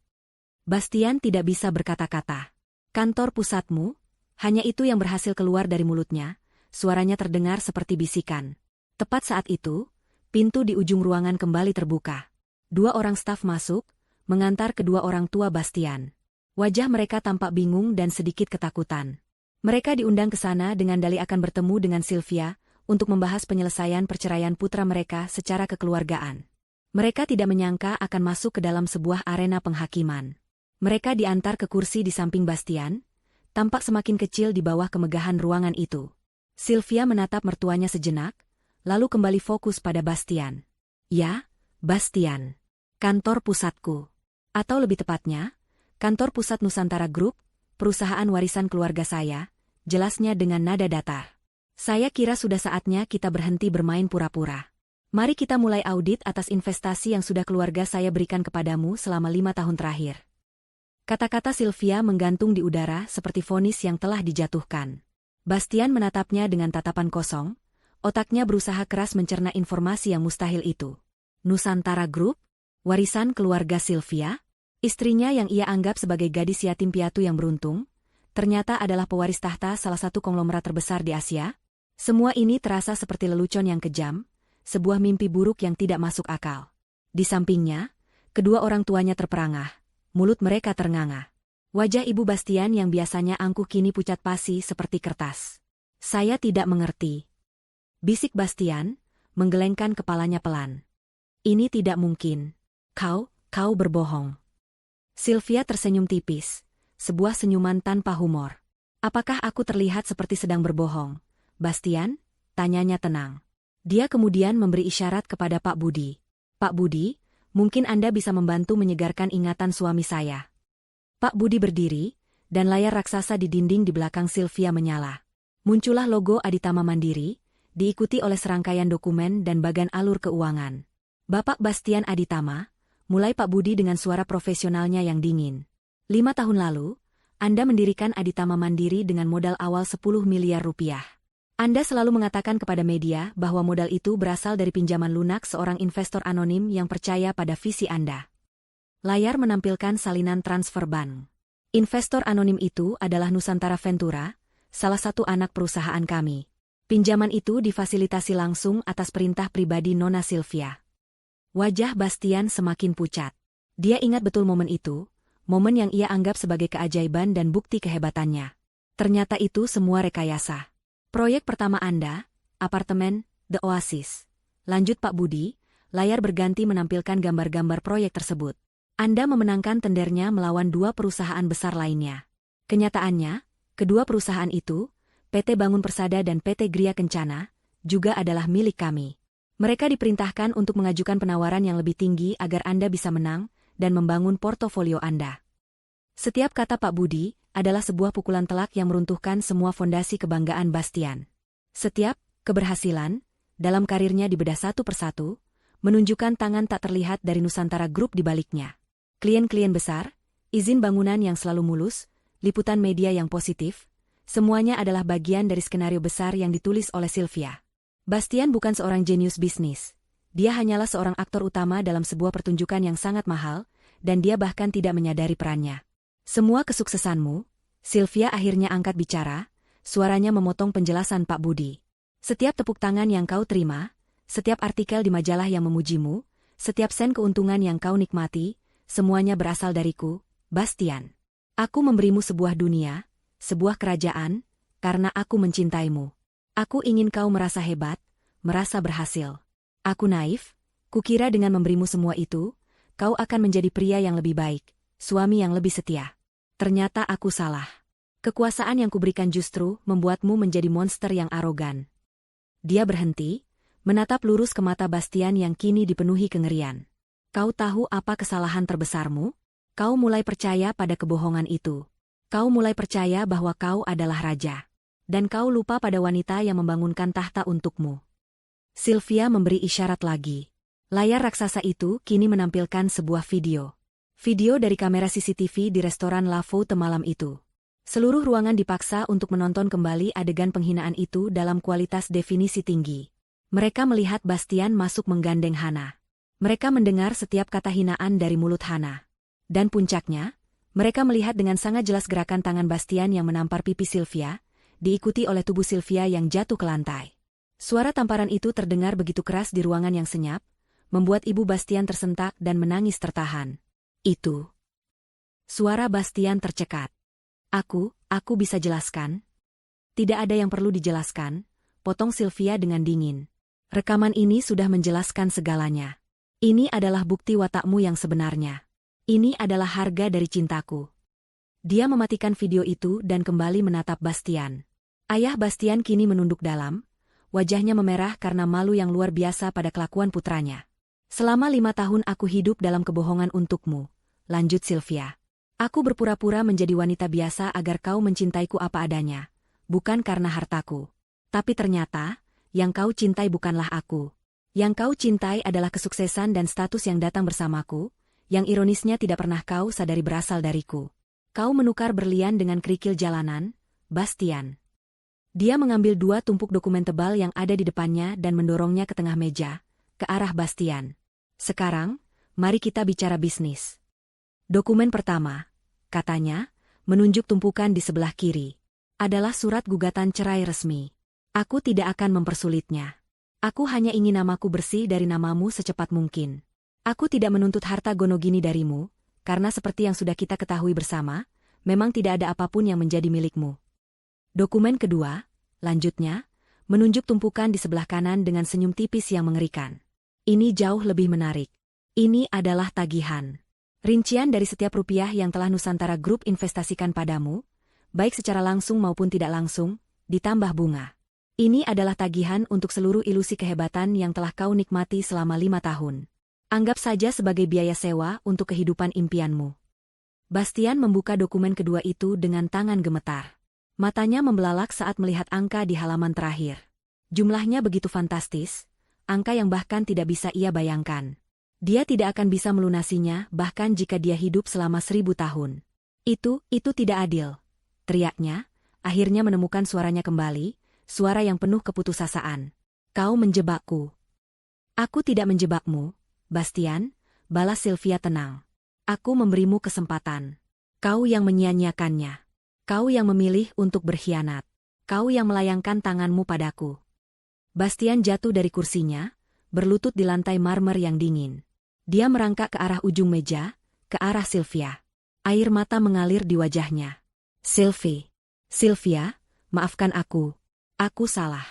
[SPEAKER 1] Bastian tidak bisa berkata-kata. "Kantor pusatmu?" Hanya itu yang berhasil keluar dari mulutnya, suaranya terdengar seperti bisikan. Tepat saat itu, pintu di ujung ruangan kembali terbuka. 2 orang staf masuk, mengantar kedua orang tua Bastian. Wajah mereka tampak bingung dan sedikit ketakutan. Mereka diundang ke sana dengan dalih akan bertemu dengan Sylvia, untuk membahas penyelesaian perceraian putra mereka secara kekeluargaan. Mereka tidak menyangka akan masuk ke dalam sebuah arena penghakiman. Mereka diantar ke kursi di samping Bastian, tampak semakin kecil di bawah kemegahan ruangan itu. Sylvia menatap mertuanya sejenak, lalu kembali fokus pada Bastian. "Ya, Bastian. Kantor pusatku. Atau lebih tepatnya, kantor pusat Nusantara Group, perusahaan warisan keluarga saya," jelasnya dengan nada datar. "Saya kira sudah saatnya kita berhenti bermain pura-pura. Mari kita mulai audit atas investasi yang sudah keluarga saya berikan kepadamu selama 5 tahun terakhir." Kata-kata Sylvia menggantung di udara seperti vonis yang telah dijatuhkan. Bastian menatapnya dengan tatapan kosong, otaknya berusaha keras mencerna informasi yang mustahil itu. Nusantara Group? Warisan keluarga Sylvia? Istrinya yang ia anggap sebagai gadis yatim piatu yang beruntung, ternyata adalah pewaris tahta salah satu konglomerat terbesar di Asia? Semua ini terasa seperti lelucon yang kejam, sebuah mimpi buruk yang tidak masuk akal. Di sampingnya, kedua orang tuanya terperangah, mulut mereka ternganga. Wajah Ibu Bastian yang biasanya angkuh kini pucat pasi seperti kertas. "Saya tidak mengerti," bisik Bastian, menggelengkan kepalanya pelan. "Ini tidak mungkin. Kau berbohong." Sylvia tersenyum tipis, sebuah senyuman tanpa humor. "Apakah aku terlihat seperti sedang berbohong, Bastian?" tanyanya tenang. Dia kemudian memberi isyarat kepada Pak Budi. "Pak Budi, mungkin Anda bisa membantu menyegarkan ingatan suami saya." Pak Budi berdiri, dan layar raksasa di dinding di belakang Sylvia menyala. Muncullah logo Aditama Mandiri, diikuti oleh serangkaian dokumen dan bagan alur keuangan. "Bapak Bastian Aditama," mulai Pak Budi dengan suara profesionalnya yang dingin. 5 tahun lalu, Anda mendirikan Aditama Mandiri dengan modal awal 10 miliar rupiah. Anda selalu mengatakan kepada media bahwa modal itu berasal dari pinjaman lunak seorang investor anonim yang percaya pada visi Anda. Layar menampilkan salinan transfer bank. Investor anonim itu adalah Nusantara Ventura, salah satu anak perusahaan kami. Pinjaman itu difasilitasi langsung atas perintah pribadi Nona Sylvia. Wajah Bastian semakin pucat. Dia ingat betul momen itu, momen yang ia anggap sebagai keajaiban dan bukti kehebatannya. Ternyata itu semua rekayasa. "Proyek pertama Anda, apartemen, The Oasis." Lanjut Pak Budi, layar berganti menampilkan gambar-gambar proyek tersebut. "Anda memenangkan tendernya melawan 2 perusahaan besar lainnya. Kenyataannya, kedua perusahaan itu, PT Bangun Persada dan PT Gria Kencana, juga adalah milik kami. Mereka diperintahkan untuk mengajukan penawaran yang lebih tinggi agar Anda bisa menang dan membangun portofolio Anda." Setiap kata Pak Budi adalah sebuah pukulan telak yang meruntuhkan semua fondasi kebanggaan Bastian. Setiap keberhasilan dalam karirnya dibedah satu persatu, menunjukkan tangan tak terlihat dari Nusantara Group di baliknya. Klien-klien besar, izin bangunan yang selalu mulus, liputan media yang positif, semuanya adalah bagian dari skenario besar yang ditulis oleh Sylvia. Bastian bukan seorang jenius bisnis. Dia hanyalah seorang aktor utama dalam sebuah pertunjukan yang sangat mahal, dan dia bahkan tidak menyadari perannya. Semua kesuksesanmu, Sylvia akhirnya angkat bicara, suaranya memotong penjelasan Pak Budi. Setiap tepuk tangan yang kau terima, setiap artikel di majalah yang memujimu, setiap sen keuntungan yang kau nikmati, semuanya berasal dariku, Bastian. Aku memberimu sebuah dunia, sebuah kerajaan, karena aku mencintaimu. Aku ingin kau merasa hebat, merasa berhasil. Aku naif, kukira dengan memberimu semua itu, kau akan menjadi pria yang lebih baik, suami yang lebih setia. Ternyata aku salah. Kekuasaan yang kuberikan justru membuatmu menjadi monster yang arogan. Dia berhenti, menatap lurus ke mata Bastian yang kini dipenuhi kengerian. Kau tahu apa kesalahan terbesarmu? Kau mulai percaya pada kebohongan itu. Kau mulai percaya bahwa kau adalah raja. Dan kau lupa pada wanita yang membangunkan tahta untukmu. Sylvia memberi isyarat lagi. Layar raksasa itu kini menampilkan sebuah video. Video dari kamera CCTV di restoran La Faute malam itu. Seluruh ruangan dipaksa untuk menonton kembali adegan penghinaan itu dalam kualitas definisi tinggi. Mereka melihat Bastian masuk menggandeng Hana. Mereka mendengar setiap kata hinaan dari mulut Hana. Dan puncaknya, mereka melihat dengan sangat jelas gerakan tangan Bastian yang menampar pipi Sylvia, diikuti oleh tubuh Sylvia yang jatuh ke lantai. Suara tamparan itu terdengar begitu keras di ruangan yang senyap, membuat ibu Bastian tersentak dan menangis tertahan. Itu. Suara Bastian tercekat. Aku bisa jelaskan? Tidak ada yang perlu dijelaskan, potong Sylvia dengan dingin. Rekaman ini sudah menjelaskan segalanya. Ini adalah bukti watakmu yang sebenarnya. Ini adalah harga dari cintaku. Dia mematikan video itu dan kembali menatap Bastian. Ayah Bastian kini menunduk dalam, wajahnya memerah karena malu yang luar biasa pada kelakuan putranya. Selama 5 tahun aku hidup dalam kebohongan untukmu, lanjut Sylvia. Aku berpura-pura menjadi wanita biasa agar kau mencintaiku apa adanya, bukan karena hartaku. Tapi ternyata, yang kau cintai bukanlah aku. Yang kau cintai adalah kesuksesan dan status yang datang bersamaku, yang ironisnya tidak pernah kau sadari berasal dariku. Kau menukar berlian dengan kerikil jalanan, Bastian. Dia mengambil 2 tumpuk dokumen tebal yang ada di depannya dan mendorongnya ke tengah meja, ke arah Bastian. Sekarang, mari kita bicara bisnis. Dokumen pertama, katanya, menunjuk tumpukan di sebelah kiri, adalah surat gugatan cerai resmi. Aku tidak akan mempersulitnya. Aku hanya ingin namaku bersih dari namamu secepat mungkin. Aku tidak menuntut harta gonogini darimu, karena seperti yang sudah kita ketahui bersama, memang tidak ada apapun yang menjadi milikmu. Dokumen kedua, lanjutnya, menunjuk tumpukan di sebelah kanan dengan senyum tipis yang mengerikan. Ini jauh lebih menarik. Ini adalah tagihan. Rincian dari setiap rupiah yang telah Nusantara Group investasikan padamu, baik secara langsung maupun tidak langsung, ditambah bunga. Ini adalah tagihan untuk seluruh ilusi kehebatan yang telah kau nikmati selama 5 tahun. Anggap saja sebagai biaya sewa untuk kehidupan impianmu. Bastian membuka dokumen kedua itu dengan tangan gemetar. Matanya membelalak saat melihat angka di halaman terakhir. Jumlahnya begitu fantastis, angka yang bahkan tidak bisa ia bayangkan. Dia tidak akan bisa melunasinya bahkan jika dia hidup selama 1000 tahun. Itu tidak adil, teriaknya, akhirnya menemukan suaranya kembali, suara yang penuh keputusasaan. Kau menjebakku. Aku tidak menjebakmu, Bastian, balas Sylvia tenang. Aku memberimu kesempatan. Kau yang menyia-nyiakannya. Kau yang memilih untuk berkhianat. Kau yang melayangkan tanganmu padaku. Bastian jatuh dari kursinya, berlutut di lantai marmer yang dingin. Dia merangkak ke arah ujung meja, ke arah Sylvia. Air mata mengalir di wajahnya. Sylvia, maafkan aku. Aku salah.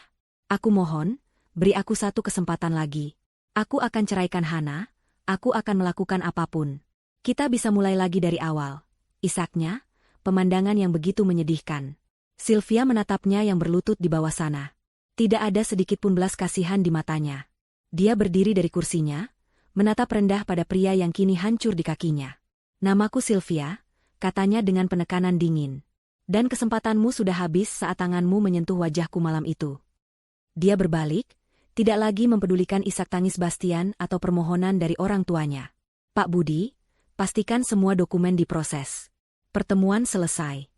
[SPEAKER 1] Aku mohon, beri aku 1 kesempatan lagi. Aku akan ceraikan Hana, aku akan melakukan apapun. Kita bisa mulai lagi dari awal. Isaknya, pemandangan yang begitu menyedihkan. Sylvia menatapnya yang berlutut di bawah sana. Tidak ada sedikit pun belas kasihan di matanya. Dia berdiri dari kursinya, menatap rendah pada pria yang kini hancur di kakinya. Namaku Sylvia, katanya dengan penekanan dingin. Dan kesempatanmu sudah habis saat tanganmu menyentuh wajahku malam itu. Dia berbalik, tidak lagi mempedulikan isak tangis Bastian atau permohonan dari orang tuanya. Pak Budi, Pastikan semua dokumen diproses. Pertemuan selesai.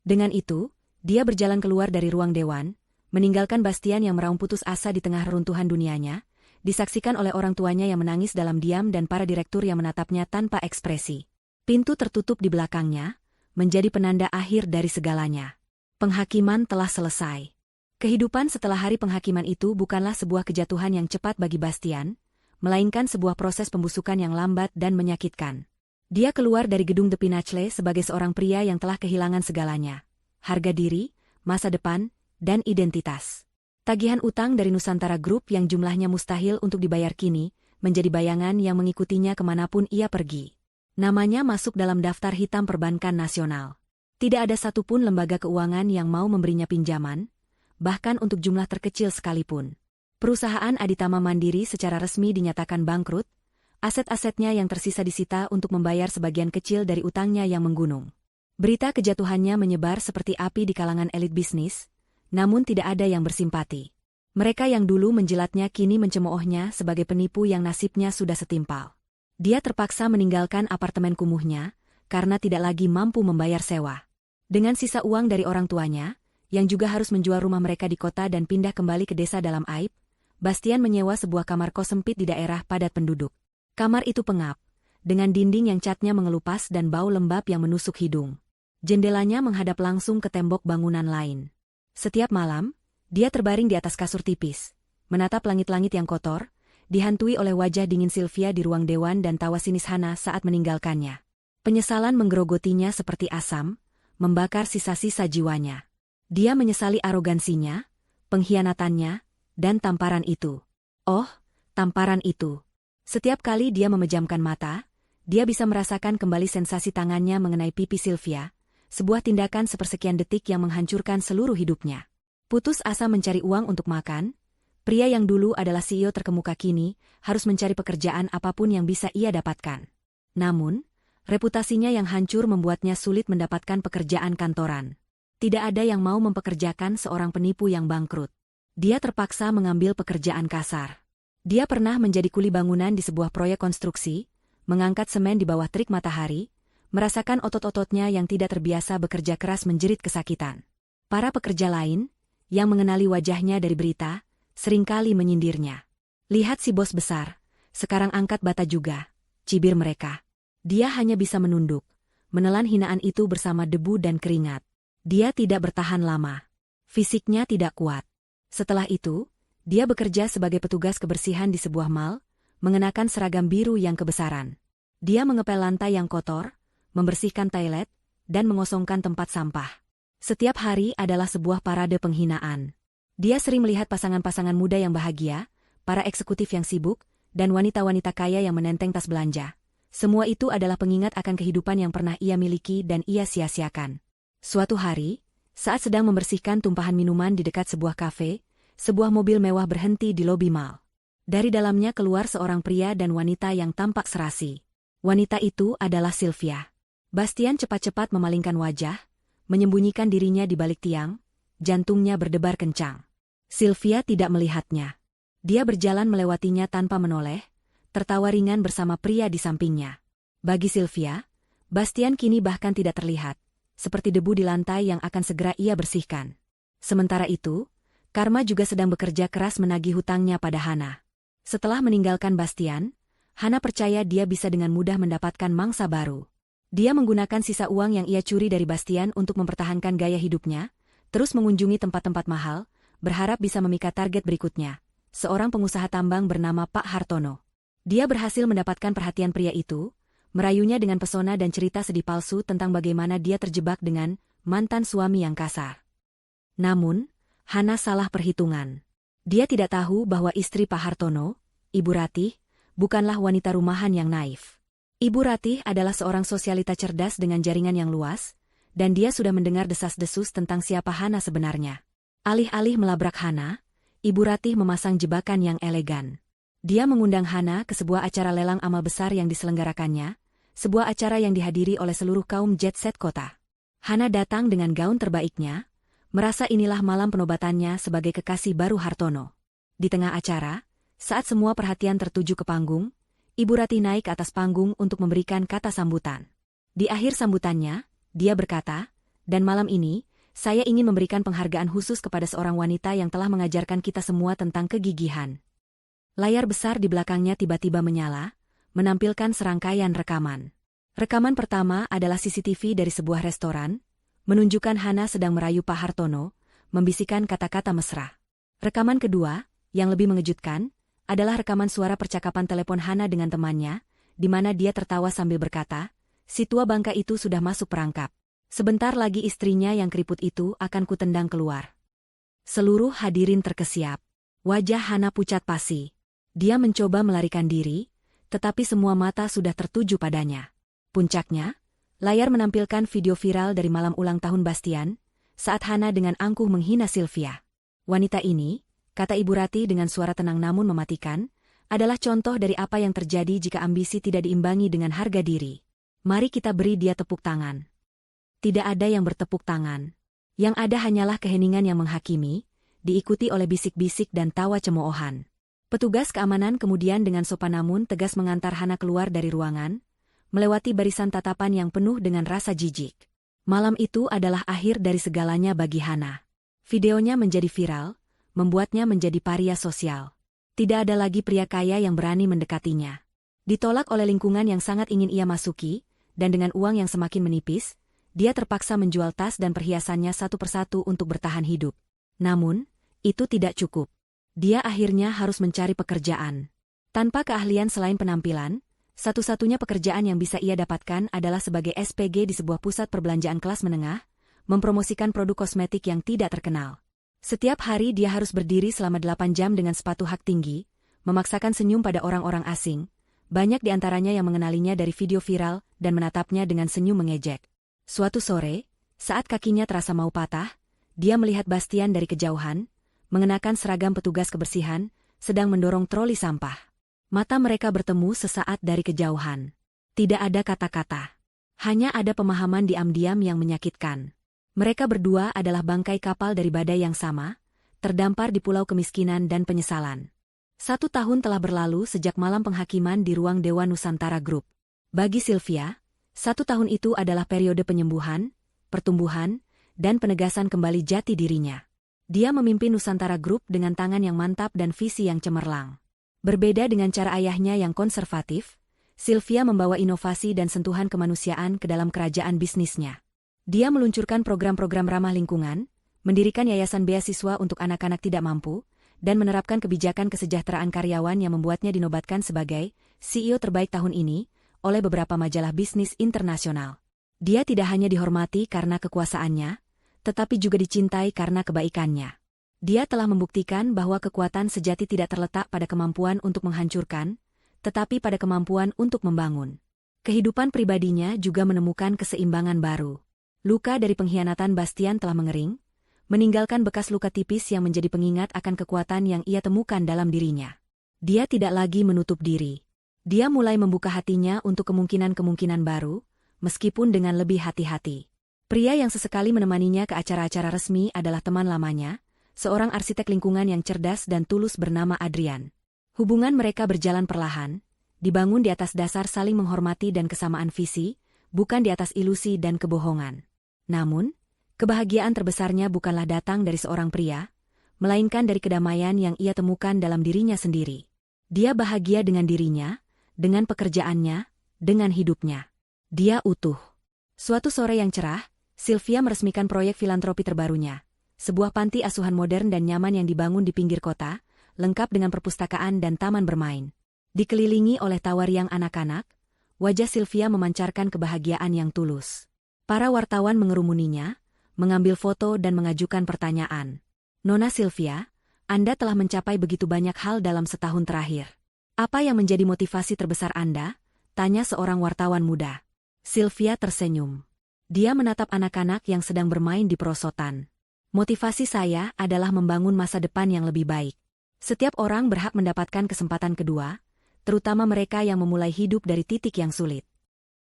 [SPEAKER 1] Dengan itu, dia berjalan keluar dari ruang dewan, meninggalkan Bastian yang meraung putus asa di tengah reruntuhan dunianya, disaksikan oleh orang tuanya yang menangis dalam diam dan para direktur yang menatapnya tanpa ekspresi. Pintu tertutup di belakangnya, menjadi penanda akhir dari segalanya. Penghakiman telah selesai. Kehidupan setelah hari penghakiman itu bukanlah sebuah kejatuhan yang cepat bagi Bastian, melainkan sebuah proses pembusukan yang lambat dan menyakitkan. Dia keluar dari gedung The Pinnacle sebagai seorang pria yang telah kehilangan segalanya. Harga diri, masa depan, dan identitas. Tagihan utang dari Nusantara Group yang jumlahnya mustahil untuk dibayar kini, menjadi bayangan yang mengikutinya kemanapun ia pergi. Namanya masuk dalam daftar hitam perbankan nasional. Tidak ada satupun lembaga keuangan yang mau memberinya pinjaman, bahkan untuk jumlah terkecil sekalipun. Perusahaan Aditama Mandiri secara resmi dinyatakan bangkrut, aset-asetnya yang tersisa disita untuk membayar sebagian kecil dari utangnya yang menggunung. Berita kejatuhannya menyebar seperti api di kalangan elit bisnis, namun tidak ada yang bersimpati. Mereka yang dulu menjilatnya kini mencemoohnya sebagai penipu yang nasibnya sudah setimpal. Dia terpaksa meninggalkan apartemen kumuhnya, karena tidak lagi mampu membayar sewa. Dengan sisa uang dari orang tuanya, yang juga harus menjual rumah mereka di kota dan pindah kembali ke desa dalam aib, Bastian menyewa sebuah kamar kos sempit di daerah padat penduduk. Kamar itu pengap, dengan dinding yang catnya mengelupas dan bau lembab yang menusuk hidung. Jendelanya menghadap langsung ke tembok bangunan lain. Setiap malam, dia terbaring di atas kasur tipis, menatap langit-langit yang kotor, dihantui oleh wajah dingin Sylvia di ruang dewan dan tawa sinis Hana saat meninggalkannya. Penyesalan menggerogotinya seperti asam, membakar sisa-sisa jiwanya. Dia menyesali arogansinya, pengkhianatannya, dan tamparan itu. Oh, tamparan itu. Setiap kali dia memejamkan mata, dia bisa merasakan kembali sensasi tangannya mengenai pipi Sylvia, sebuah tindakan sepersekian detik yang menghancurkan seluruh hidupnya. Putus asa mencari uang untuk makan, pria yang dulu adalah CEO terkemuka kini harus mencari pekerjaan apapun yang bisa ia dapatkan. Namun, reputasinya yang hancur membuatnya sulit mendapatkan pekerjaan kantoran. Tidak ada yang mau mempekerjakan seorang penipu yang bangkrut. Dia terpaksa mengambil pekerjaan kasar. Dia pernah menjadi kuli bangunan di sebuah proyek konstruksi, mengangkat semen di bawah terik matahari, merasakan otot-ototnya yang tidak terbiasa bekerja keras menjerit kesakitan. Para pekerja lain, yang mengenali wajahnya dari berita, seringkali menyindirnya. Lihat si bos besar, sekarang angkat bata juga, cibir mereka. Dia hanya bisa menunduk, menelan hinaan itu bersama debu dan keringat. Dia tidak bertahan lama. Fisiknya tidak kuat. Setelah itu, dia bekerja sebagai petugas kebersihan di sebuah mal, mengenakan seragam biru yang kebesaran. Dia mengepel lantai yang kotor, membersihkan toilet, dan mengosongkan tempat sampah. Setiap hari adalah sebuah parade penghinaan. Dia sering melihat pasangan-pasangan muda yang bahagia, para eksekutif yang sibuk, dan wanita-wanita kaya yang menenteng tas belanja. Semua itu adalah pengingat akan kehidupan yang pernah ia miliki dan ia sia-siakan. Suatu hari, saat sedang membersihkan tumpahan minuman di dekat sebuah kafe, sebuah mobil mewah berhenti di lobi mal. Dari dalamnya keluar seorang pria dan wanita yang tampak serasi. Wanita itu adalah Sylvia. Bastian cepat-cepat memalingkan wajah, menyembunyikan dirinya di balik tiang, jantungnya berdebar kencang. Sylvia tidak melihatnya. Dia berjalan melewatinya tanpa menoleh, tertawa ringan bersama pria di sampingnya. Bagi Sylvia, Bastian kini bahkan tidak terlihat, seperti debu di lantai yang akan segera ia bersihkan. Sementara itu, Karma juga sedang bekerja keras menagih hutangnya pada Hana. Setelah meninggalkan Bastian, Hana percaya dia bisa dengan mudah mendapatkan mangsa baru. Dia menggunakan sisa uang yang ia curi dari Bastian untuk mempertahankan gaya hidupnya, terus mengunjungi tempat-tempat mahal, berharap bisa memikat target berikutnya, seorang pengusaha tambang bernama Pak Hartono. Dia berhasil mendapatkan perhatian pria itu, merayunya dengan pesona dan cerita sedih palsu tentang bagaimana dia terjebak dengan mantan suami yang kasar. Namun, Hana salah perhitungan. Dia tidak tahu bahwa istri Pak Hartono, Ibu Ratih, bukanlah wanita rumahan yang naif. Ibu Ratih adalah seorang sosialita cerdas dengan jaringan yang luas, dan dia sudah mendengar desas-desus tentang siapa Hana sebenarnya. Alih-alih melabrak Hana, Ibu Ratih memasang jebakan yang elegan. Dia mengundang Hana ke sebuah acara lelang amal besar yang diselenggarakannya, sebuah acara yang dihadiri oleh seluruh kaum jet set kota. Hana datang dengan gaun terbaiknya, merasa inilah malam penobatannya sebagai kekasih baru Hartono. Di tengah acara, saat semua perhatian tertuju ke panggung, Ibu Ratih naik ke atas panggung untuk memberikan kata sambutan. Di akhir sambutannya, dia berkata, "Dan malam ini, saya ingin memberikan penghargaan khusus kepada seorang wanita yang telah mengajarkan kita semua tentang kegigihan." Layar besar di belakangnya tiba-tiba menyala, menampilkan serangkaian rekaman. Rekaman pertama adalah CCTV dari sebuah restoran, menunjukkan Hana sedang merayu Pak Hartono, membisikkan kata-kata mesra. Rekaman kedua, yang lebih mengejutkan, adalah rekaman suara percakapan telepon Hana dengan temannya, di mana dia tertawa sambil berkata, "Si tua bangka itu sudah masuk perangkap. Sebentar lagi istrinya yang keriput itu akan kutendang keluar." Seluruh hadirin terkesiap. Wajah Hana pucat pasi. Dia mencoba melarikan diri, tetapi semua mata sudah tertuju padanya. Puncaknya, layar menampilkan video viral dari malam ulang tahun Bastian, saat Hana dengan angkuh menghina Sylvia. Wanita ini, kata Ibu Ratih dengan suara tenang namun mematikan, adalah contoh dari apa yang terjadi jika ambisi tidak diimbangi dengan harga diri. Mari kita beri dia tepuk tangan. Tidak ada yang bertepuk tangan. Yang ada hanyalah keheningan yang menghakimi, diikuti oleh bisik-bisik dan tawa cemoohan. Petugas keamanan kemudian dengan sopan namun tegas mengantar Hana keluar dari ruangan, melewati barisan tatapan yang penuh dengan rasa jijik. Malam itu adalah akhir dari segalanya bagi Hana. Videonya menjadi viral, membuatnya menjadi paria sosial. Tidak ada lagi pria kaya yang berani mendekatinya. Ditolak oleh lingkungan yang sangat ingin ia masuki, dan dengan uang yang semakin menipis, dia terpaksa menjual tas dan perhiasannya satu persatu untuk bertahan hidup. Namun, itu tidak cukup. Dia akhirnya harus mencari pekerjaan. Tanpa keahlian selain penampilan, satu-satunya pekerjaan yang bisa ia dapatkan adalah sebagai SPG di sebuah pusat perbelanjaan kelas menengah, mempromosikan produk kosmetik yang tidak terkenal. Setiap hari dia harus berdiri selama 8 jam dengan sepatu hak tinggi, memaksakan senyum pada orang-orang asing, banyak di antaranya yang mengenalinya dari video viral dan menatapnya dengan senyum mengejek. Suatu sore, saat kakinya terasa mau patah, dia melihat Bastian dari kejauhan, mengenakan seragam petugas kebersihan, sedang mendorong troli sampah. Mata mereka bertemu sesaat dari kejauhan. Tidak ada kata-kata. Hanya ada pemahaman diam-diam yang menyakitkan. Mereka berdua adalah bangkai kapal dari badai yang sama, terdampar di pulau kemiskinan dan penyesalan. 1 tahun telah berlalu sejak malam penghakiman di ruang Dewan Nusantara Group. Bagi Sylvia, 1 tahun itu adalah periode penyembuhan, pertumbuhan, dan penegasan kembali jati dirinya. Dia memimpin Nusantara Group dengan tangan yang mantap dan visi yang cemerlang. Berbeda dengan cara ayahnya yang konservatif, Sylvia membawa inovasi dan sentuhan kemanusiaan ke dalam kerajaan bisnisnya. Dia meluncurkan program-program ramah lingkungan, mendirikan yayasan beasiswa untuk anak-anak tidak mampu, dan menerapkan kebijakan kesejahteraan karyawan yang membuatnya dinobatkan sebagai CEO terbaik tahun ini oleh beberapa majalah bisnis internasional. Dia tidak hanya dihormati karena kekuasaannya, tetapi juga dicintai karena kebaikannya. Dia telah membuktikan bahwa kekuatan sejati tidak terletak pada kemampuan untuk menghancurkan, tetapi pada kemampuan untuk membangun. Kehidupan pribadinya juga menemukan keseimbangan baru. Luka dari pengkhianatan Bastian telah mengering, meninggalkan bekas luka tipis yang menjadi pengingat akan kekuatan yang ia temukan dalam dirinya. Dia tidak lagi menutup diri. Dia mulai membuka hatinya untuk kemungkinan-kemungkinan baru, meskipun dengan lebih hati-hati. Pria yang sesekali menemaninya ke acara-acara resmi adalah teman lamanya, seorang arsitek lingkungan yang cerdas dan tulus bernama Adrian. Hubungan mereka berjalan perlahan, dibangun di atas dasar saling menghormati dan kesamaan visi, bukan di atas ilusi dan kebohongan. Namun, kebahagiaan terbesarnya bukanlah datang dari seorang pria, melainkan dari kedamaian yang ia temukan dalam dirinya sendiri. Dia bahagia dengan dirinya, dengan pekerjaannya, dengan hidupnya. Dia utuh. Suatu sore yang cerah, Sylvia meresmikan proyek filantropi terbarunya. Sebuah panti asuhan modern dan nyaman yang dibangun di pinggir kota, lengkap dengan perpustakaan dan taman bermain. Dikelilingi oleh tawa riang anak-anak, wajah Sylvia memancarkan kebahagiaan yang tulus. Para wartawan mengerumuninya, mengambil foto dan mengajukan pertanyaan. "Nona Sylvia, Anda telah mencapai begitu banyak hal dalam setahun terakhir. Apa yang menjadi motivasi terbesar Anda?" tanya seorang wartawan muda. Sylvia tersenyum. Dia menatap anak-anak yang sedang bermain di perosotan. "Motivasi saya adalah membangun masa depan yang lebih baik. Setiap orang berhak mendapatkan kesempatan kedua, terutama mereka yang memulai hidup dari titik yang sulit.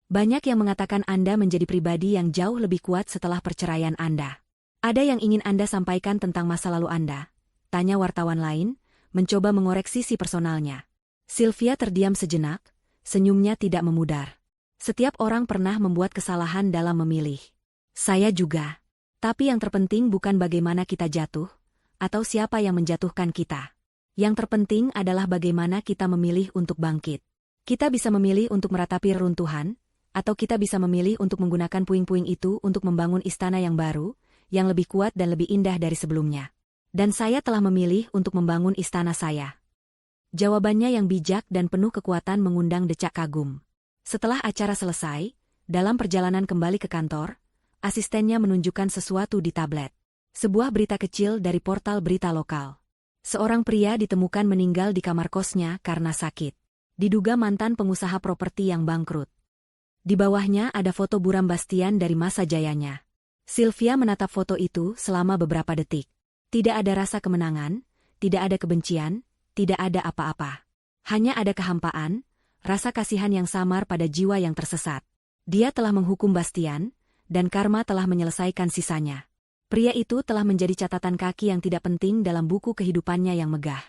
[SPEAKER 1] Banyak yang mengatakan Anda menjadi pribadi yang jauh lebih kuat setelah perceraian Anda. Ada yang ingin Anda sampaikan tentang masa lalu Anda?" tanya wartawan lain, mencoba mengoreksi sisi personalnya. Sylvia terdiam sejenak, senyumnya tidak memudar. Setiap orang pernah membuat kesalahan dalam memilih. Saya juga. Tapi yang terpenting bukan bagaimana kita jatuh, atau siapa yang menjatuhkan kita. Yang terpenting adalah bagaimana kita memilih untuk bangkit. Kita bisa memilih untuk meratapi reruntuhan, atau kita bisa memilih untuk menggunakan puing-puing itu untuk membangun istana yang baru, yang lebih kuat dan lebih indah dari sebelumnya. Dan saya telah memilih untuk membangun istana saya. Jawabannya yang bijak dan penuh kekuatan mengundang decak kagum. Setelah acara selesai, dalam perjalanan kembali ke kantor, asistennya menunjukkan sesuatu di tablet. Sebuah berita kecil dari portal berita lokal. Seorang pria ditemukan meninggal di kamar kosnya karena sakit. Diduga mantan pengusaha properti yang bangkrut. Di bawahnya ada foto buram Bastian dari masa jayanya. Sylvia menatap foto itu selama beberapa detik. Tidak ada rasa kemenangan, tidak ada kebencian, tidak ada apa-apa. Hanya ada kehampaan, rasa kasihan yang samar pada jiwa yang tersesat. Dia telah menghukum Bastian, dan karma telah menyelesaikan sisanya. Pria itu telah menjadi catatan kaki yang tidak penting dalam buku kehidupannya yang megah.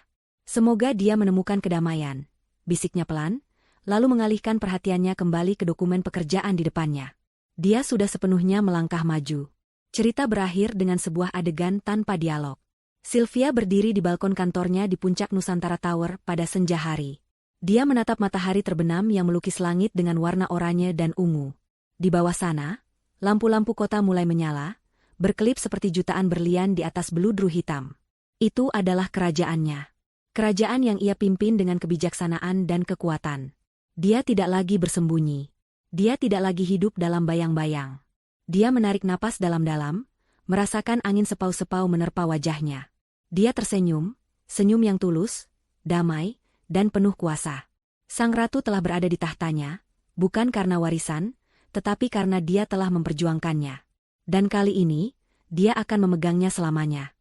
[SPEAKER 1] Semoga dia menemukan kedamaian, bisiknya pelan, lalu mengalihkan perhatiannya kembali ke dokumen pekerjaan di depannya. Dia sudah sepenuhnya melangkah maju. Cerita berakhir dengan sebuah adegan tanpa dialog. Sylvia berdiri di balkon kantornya di puncak Nusantara Tower pada senja hari. Dia menatap matahari terbenam yang melukis langit dengan warna oranye dan ungu. Di bawah sana, lampu-lampu kota mulai menyala, berkelip seperti jutaan berlian di atas beludru hitam. Itu adalah kerajaannya. Kerajaan yang ia pimpin dengan kebijaksanaan dan kekuatan. Dia tidak lagi bersembunyi. Dia tidak lagi hidup dalam bayang-bayang. Dia menarik napas dalam-dalam, merasakan angin sepau-sepau menerpa wajahnya. Dia tersenyum, senyum yang tulus, damai, dan penuh kuasa. Sang ratu telah berada di tahtanya, bukan karena warisan, tetapi karena dia telah memperjuangkannya. Dan kali ini, dia akan memegangnya selamanya.